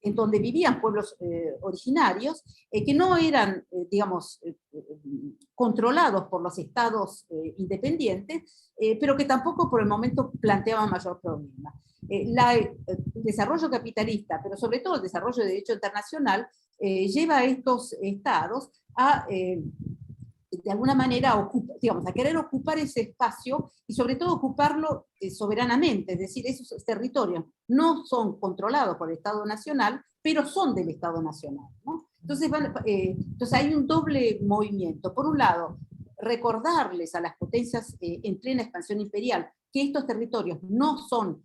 Speaker 4: en donde vivían pueblos originarios, que no eran, digamos, controlados por los estados independientes, pero que tampoco por el momento planteaban mayor problema. El desarrollo capitalista, pero sobre todo el desarrollo de derecho internacional, lleva a estos estados a, de alguna manera, a querer ocupar ese espacio y sobre todo ocuparlo soberanamente, es decir, esos territorios no son controlados por el Estado Nacional, pero son del Estado Nacional, ¿no? Entonces, entonces hay un doble movimiento. Por un lado, recordarles a las potencias en plena expansión imperial que estos territorios no son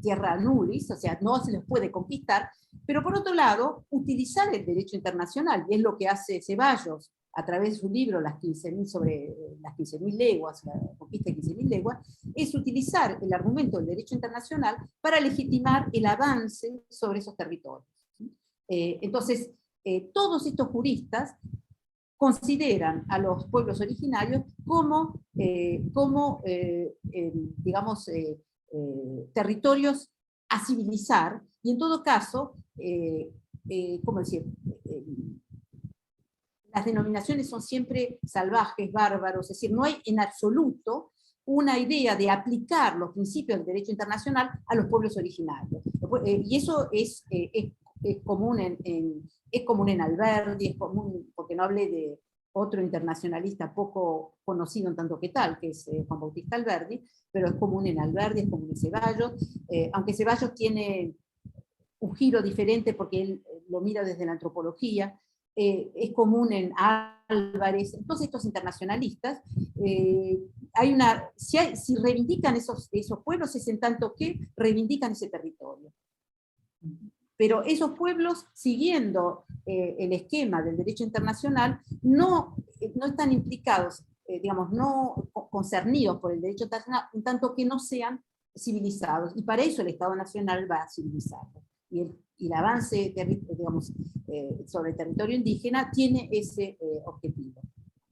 Speaker 4: tierra nullis, o sea, no se los puede conquistar, pero por otro lado, utilizar el derecho internacional, y es lo que hace Ceballos a través de su libro Las 15.000 leguas, la conquista de 15.000 leguas, es utilizar el argumento del derecho internacional para legitimar el avance sobre esos territorios. Entonces, todos estos juristas consideran a los pueblos originarios como, digamos, territorios a civilizar, y en todo caso, ¿cómo decir? Las denominaciones son siempre salvajes, bárbaros, es decir, no hay en absoluto una idea de aplicar los principios del derecho internacional a los pueblos originarios. Y eso es común en Alberdi, es común, porque no hablé de otro internacionalista poco conocido en tanto que tal, que es Juan Bautista Alberdi, pero es común en Alberdi, es común en Ceballos, aunque Ceballos tiene un giro diferente porque él lo mira desde la antropología, es común en Álvarez. Entonces estos internacionalistas, si reivindican esos pueblos, es en tanto que reivindican ese territorio. Pero esos pueblos, siguiendo el esquema del derecho internacional, no están implicados, digamos, no concernidos por el derecho internacional, en tanto que no sean civilizados. Y para eso el Estado Nacional va a civilizarlos. Y el avance, digamos, sobre el territorio indígena tiene ese objetivo.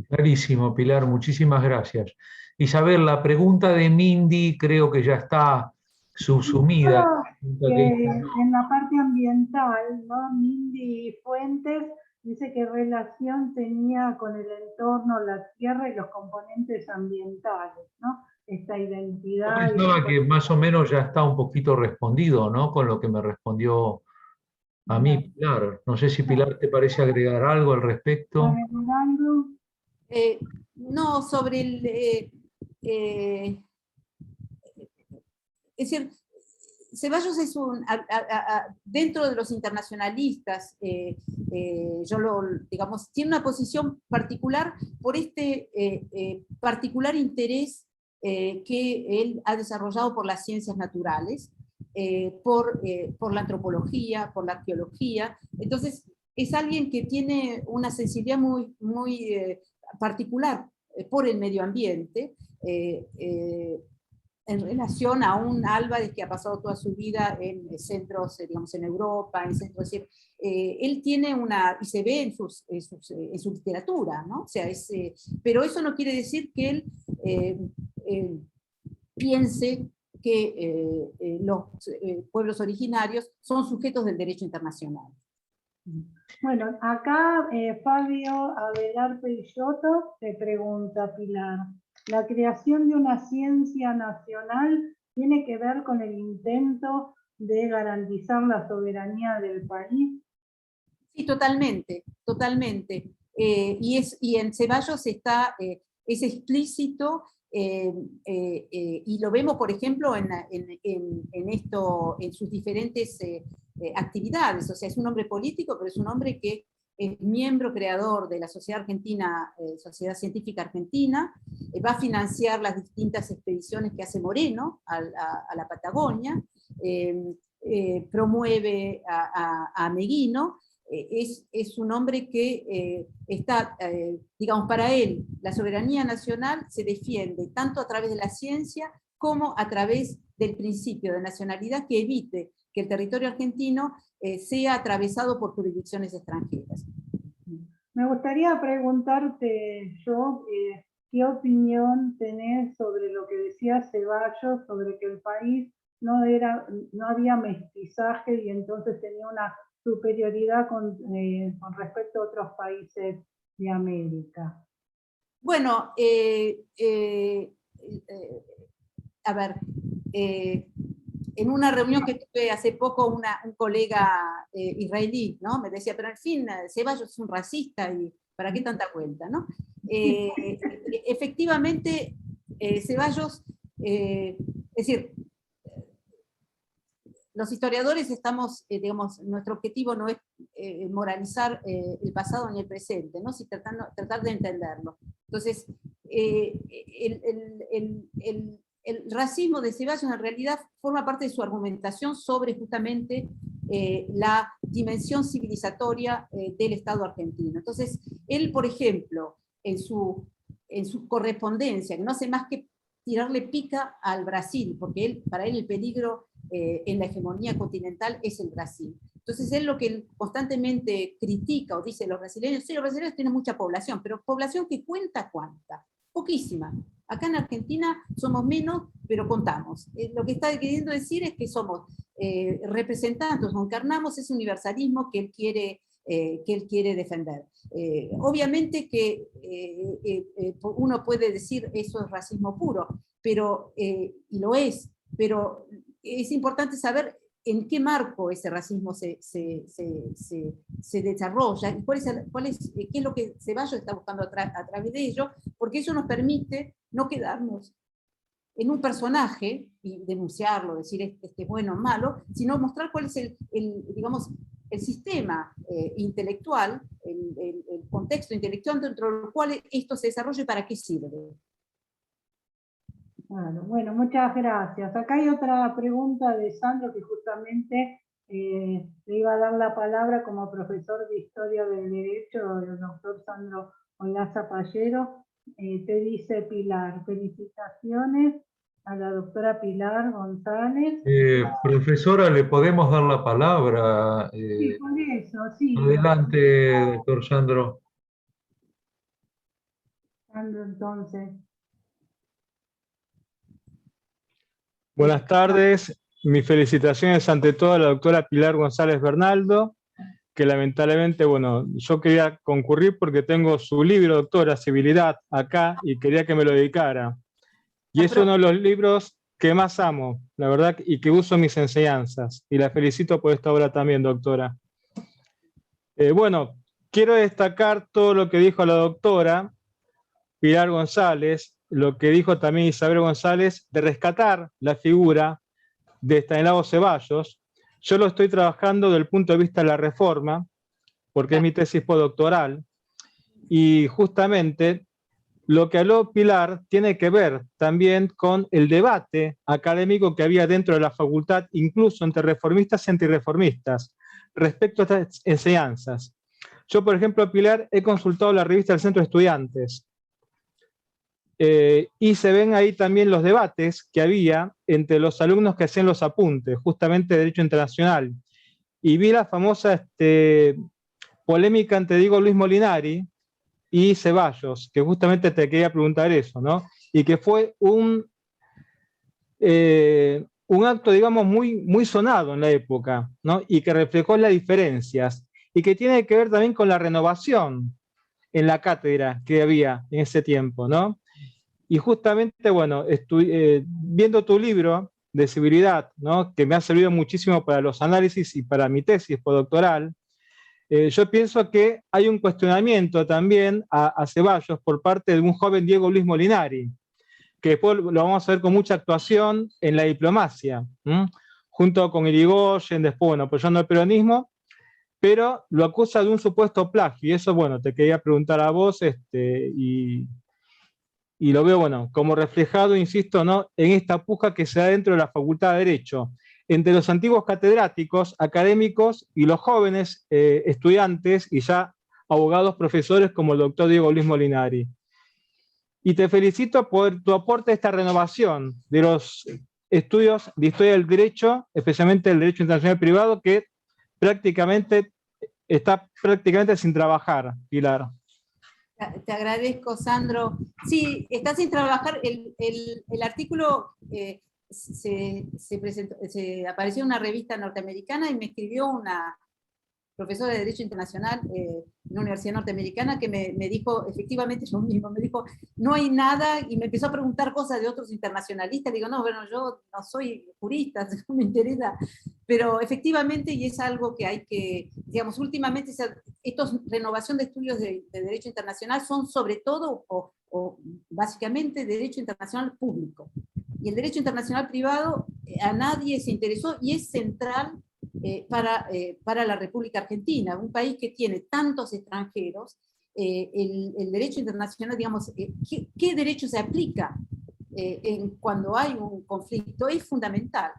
Speaker 1: Clarísimo, Pilar, muchísimas gracias. Isabel, la pregunta de Mindy creo que ya está subsumida.
Speaker 2: En la parte ambiental, ¿no? Mindy Fuentes dice qué relación tenía con el entorno, la tierra y los componentes ambientales, ¿no? Esta identidad.
Speaker 1: Yo pensaba que más o menos ya está un poquito respondido, ¿no? Con lo que me respondió a mí, Pilar. No sé si Pilar te parece agregar algo al respecto.
Speaker 4: No, sobre el... es decir, Ceballos es dentro de los internacionalistas, digamos, tiene una posición particular por este particular interés que él ha desarrollado por las ciencias naturales, por la antropología, por la arqueología. Entonces, es alguien que tiene una sensibilidad muy particular por el medio ambiente, en relación a un Álvarez que ha pasado toda su vida en centros, digamos, en Europa, en centros, es decir, él tiene y se ve en su literatura, ¿no? O sea, pero eso no quiere decir que él piense que los pueblos originarios son sujetos del derecho internacional.
Speaker 2: Bueno, acá Fabio Avelar Peixoto te pregunta, Pilar, ¿la creación de una ciencia nacional tiene que ver con el intento de garantizar la soberanía del país?
Speaker 4: Sí, totalmente, totalmente. Y en Ceballos es explícito, y lo vemos, por ejemplo, en sus diferentes actividades. O sea, es un hombre político, pero es un hombre que es miembro creador de la Sociedad Argentina, Sociedad Científica Argentina, va a financiar las distintas expediciones que hace Moreno a la Patagonia, promueve a Meguino, es un hombre que está, digamos, para él, la soberanía nacional se defiende tanto a través de la ciencia como a través del principio de nacionalidad que evite que el territorio argentino sea atravesado por jurisdicciones extranjeras.
Speaker 2: Me gustaría preguntarte yo, ¿qué opinión tenés sobre lo que decía Ceballos, sobre que el país no había mestizaje y entonces tenía una superioridad con respecto a otros países de América?
Speaker 4: Bueno, a ver, en una reunión que tuve hace poco, un colega israelí, ¿no? Me decía, pero al fin, Ceballos es un racista, y ¿para qué tanta vuelta, no? Efectivamente, Ceballos, es decir, los historiadores estamos, digamos, nuestro objetivo no es moralizar el pasado ni el presente, ¿no? Si tratar de entenderlo. Entonces, el racismo de Ceballos en realidad forma parte de su argumentación sobre justamente la dimensión civilizatoria del Estado argentino. Entonces, él, por ejemplo, en su correspondencia, que no hace más que tirarle pica al Brasil, porque para él el peligro en la hegemonía continental es el Brasil. Entonces él lo que él constantemente critica o dice los brasileños, sí, los brasileños tienen mucha población, pero población que cuenta cuánta, poquísima. Acá en Argentina somos menos, pero contamos. Lo que está queriendo decir es que somos representantes, o encarnamos ese universalismo que él quiere defender. Obviamente que uno puede decir eso es racismo puro, pero, y lo es, pero es importante saber en qué marco ese racismo se desarrolla, y qué es lo que Ceballos está buscando a través de ello, porque eso nos permite no quedarnos en un personaje y denunciarlo, decir este es bueno o malo, sino mostrar cuál es digamos, el sistema intelectual, el contexto intelectual dentro del cual esto se desarrolla y para qué sirve.
Speaker 2: Bueno, muchas gracias. Acá hay otra pregunta de Sandro que justamente le iba a dar la palabra como profesor de Historia del Derecho, el doctor Sandro Olaza Pallero. Te dice Pilar, felicitaciones a la doctora Pilar González.
Speaker 1: Profesora, ¿le podemos dar la palabra?
Speaker 2: Sí, por eso, sí.
Speaker 1: Adelante, doctor Sandro.
Speaker 2: Sandro, entonces.
Speaker 5: Buenas tardes, mis felicitaciones ante todo a la doctora Pilar González Bernaldo, que lamentablemente, bueno, yo quería concurrir porque tengo su libro, doctora, Civilidad, acá, y quería que me lo dedicara. Y es uno de los libros que más amo, la verdad, y que uso en mis enseñanzas. Y la felicito por esta obra también, doctora. Bueno, quiero destacar todo lo que dijo la doctora Pilar González, lo que dijo también Isabel González, de rescatar la figura de Estanislao Ceballos. Yo lo estoy trabajando desde el punto de vista de la reforma, porque es mi tesis postdoctoral, y justamente lo que habló Pilar tiene que ver también con el debate académico que había dentro de la facultad, incluso entre reformistas y antirreformistas, respecto a estas enseñanzas. Yo, por ejemplo, Pilar, he consultado la revista del Centro de Estudiantes, y se ven ahí también los debates que había entre los alumnos que hacían los apuntes, justamente de Derecho Internacional. Y vi la famosa polémica entre Diego Luis Molinari y Ceballos, que justamente te quería preguntar eso, ¿no? Y que fue un acto, digamos, muy sonado en la época, ¿no? Y que reflejó las diferencias, y que tiene que ver también con la renovación en la cátedra que había en ese tiempo, ¿no? Y justamente, bueno, viendo tu libro de civilidad, ¿no? Que me ha servido muchísimo para los análisis y para mi tesis postdoctoral, yo pienso que hay un cuestionamiento también a Ceballos por parte de un joven Diego Luis Molinari, que después lo vamos a ver con mucha actuación en la diplomacia, junto con Irigoyen, después, bueno, apoyando el peronismo, pero lo acusa de un supuesto plagio, y eso, bueno, te quería preguntar a vos, y lo veo, bueno, como reflejado, insisto, ¿no? En esta puja que se da dentro de la Facultad de Derecho, entre los antiguos catedráticos, académicos y los jóvenes estudiantes y ya abogados profesores como el doctor Diego Luis Molinari. Y te felicito por tu aporte a esta renovación de los estudios de historia del derecho, especialmente el derecho internacional privado, que está prácticamente sin trabajar, Pilar.
Speaker 4: Te agradezco, Sandro. Sí, está sin trabajar. El artículo apareció en una revista norteamericana y me escribió una profesora de Derecho Internacional en una universidad norteamericana que me dijo, efectivamente yo mismo, me dijo, no hay nada, y me empezó a preguntar cosas de otros internacionalistas. Digo, no, bueno, yo no soy jurista, no me interesa, pero efectivamente, y es algo que hay que, digamos, últimamente, estos renovación de estudios de Derecho Internacional son sobre todo, o básicamente, Derecho Internacional público. Y el Derecho Internacional privado a nadie se interesó, y es central para la República Argentina, un país que tiene tantos extranjeros. El derecho internacional, digamos, ¿qué derecho se aplica cuando hay un conflicto? Es fundamental.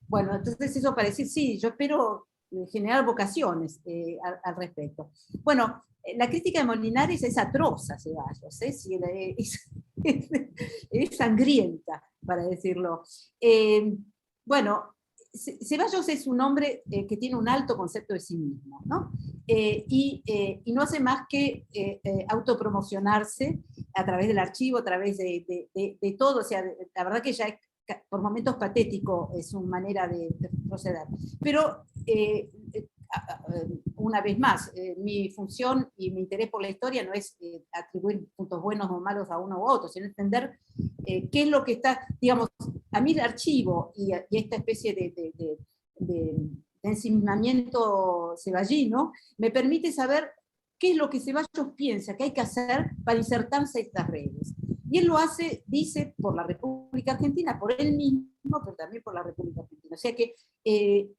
Speaker 4: Bueno, entonces eso para decir, sí, yo espero generar vocaciones al respecto. Bueno, la crítica de Molinari es atroz a Ceballos, es sangrienta, para decirlo. Bueno, Ceballos es un hombre que tiene un alto concepto de sí mismo, ¿no? Y no hace más que autopromocionarse a través del archivo, a través de todo. O sea, la verdad que ya es por momentos patético su manera de proceder. Pero, una vez más, mi función y mi interés por la historia no es atribuir puntos buenos o malos a uno u otro, sino entender qué es lo que está, digamos, a mí el archivo y esta especie de ensimismamiento ceballino me permite saber qué es lo que Ceballos piensa que hay que hacer para insertarse en estas redes. Y él lo hace, dice, por la República Argentina, por él mismo, pero también por la República Argentina. O sea que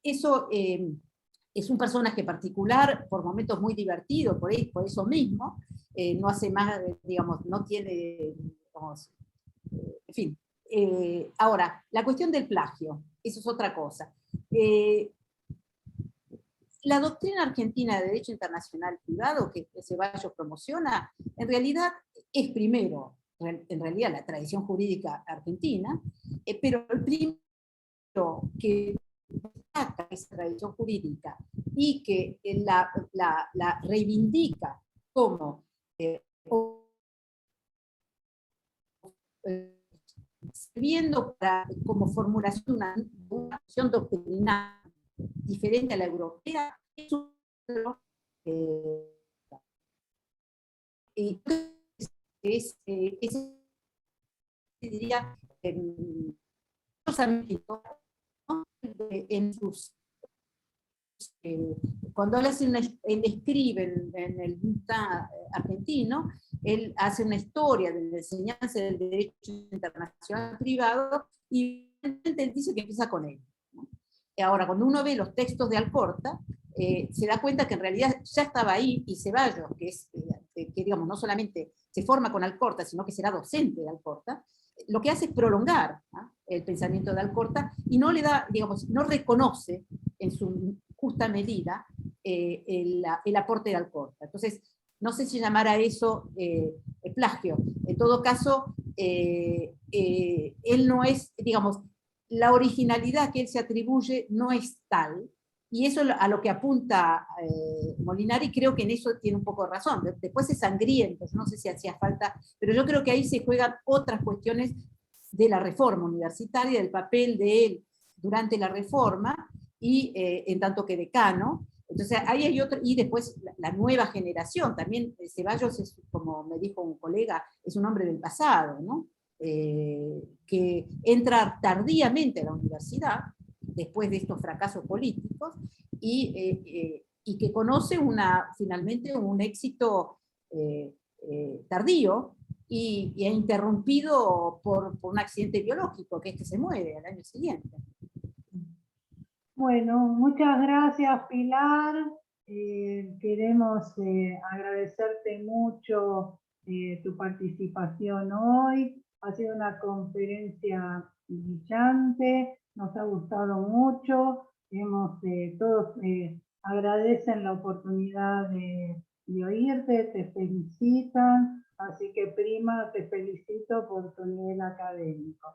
Speaker 4: eso es un personaje particular, por momentos muy divertido, por eso mismo. No hace más, digamos, no tiene, digamos, en fin. Ahora, la cuestión del plagio, eso es otra cosa. La doctrina argentina de derecho internacional privado que Ceballos promociona, en realidad es primero, en realidad la tradición jurídica argentina, pero el primero que destaca esa tradición jurídica y que la reivindica como sirviendo como formulación de una acción doctrinal diferente a la europea, diría, en sus cuando él escribe en el Vita argentino, él hace una historia de la enseñanza del derecho internacional privado y él dice que empieza con él. Ahora, cuando uno ve los textos de Alcorta, se da cuenta que en realidad ya estaba ahí, y Ceballos, que digamos, no solamente se forma con Alcorta, sino que será docente de Alcorta, lo que hace es prolongar, ¿no?, el pensamiento de Alcorta, y no le da, digamos, no reconoce en su justa medida el aporte de Alcorta. Entonces, no sé si llamar a eso plagio. En todo caso, él no es, digamos, la originalidad que él se atribuye no es tal, y eso a lo que apunta Molinari, creo que en eso tiene un poco de razón. Después es sangriento, no sé si hacía falta, pero yo creo que ahí se juegan otras cuestiones de la reforma universitaria, del papel de él durante la reforma, y en tanto que decano. Entonces ahí hay otro, y después la nueva generación, también Ceballos es, como me dijo un colega, es un hombre del pasado, ¿no? Que entra tardíamente a la universidad, después de estos fracasos políticos, y que conoce finalmente un éxito tardío, y interrumpido por un accidente biológico, que es que se muere al año siguiente.
Speaker 2: Bueno, muchas gracias, Pilar. Queremos agradecerte mucho tu participación hoy. Ha sido una conferencia brillante, nos ha gustado mucho, todos agradecen la oportunidad de oírte, te felicitan, así que prima, te felicito por tu nivel académico.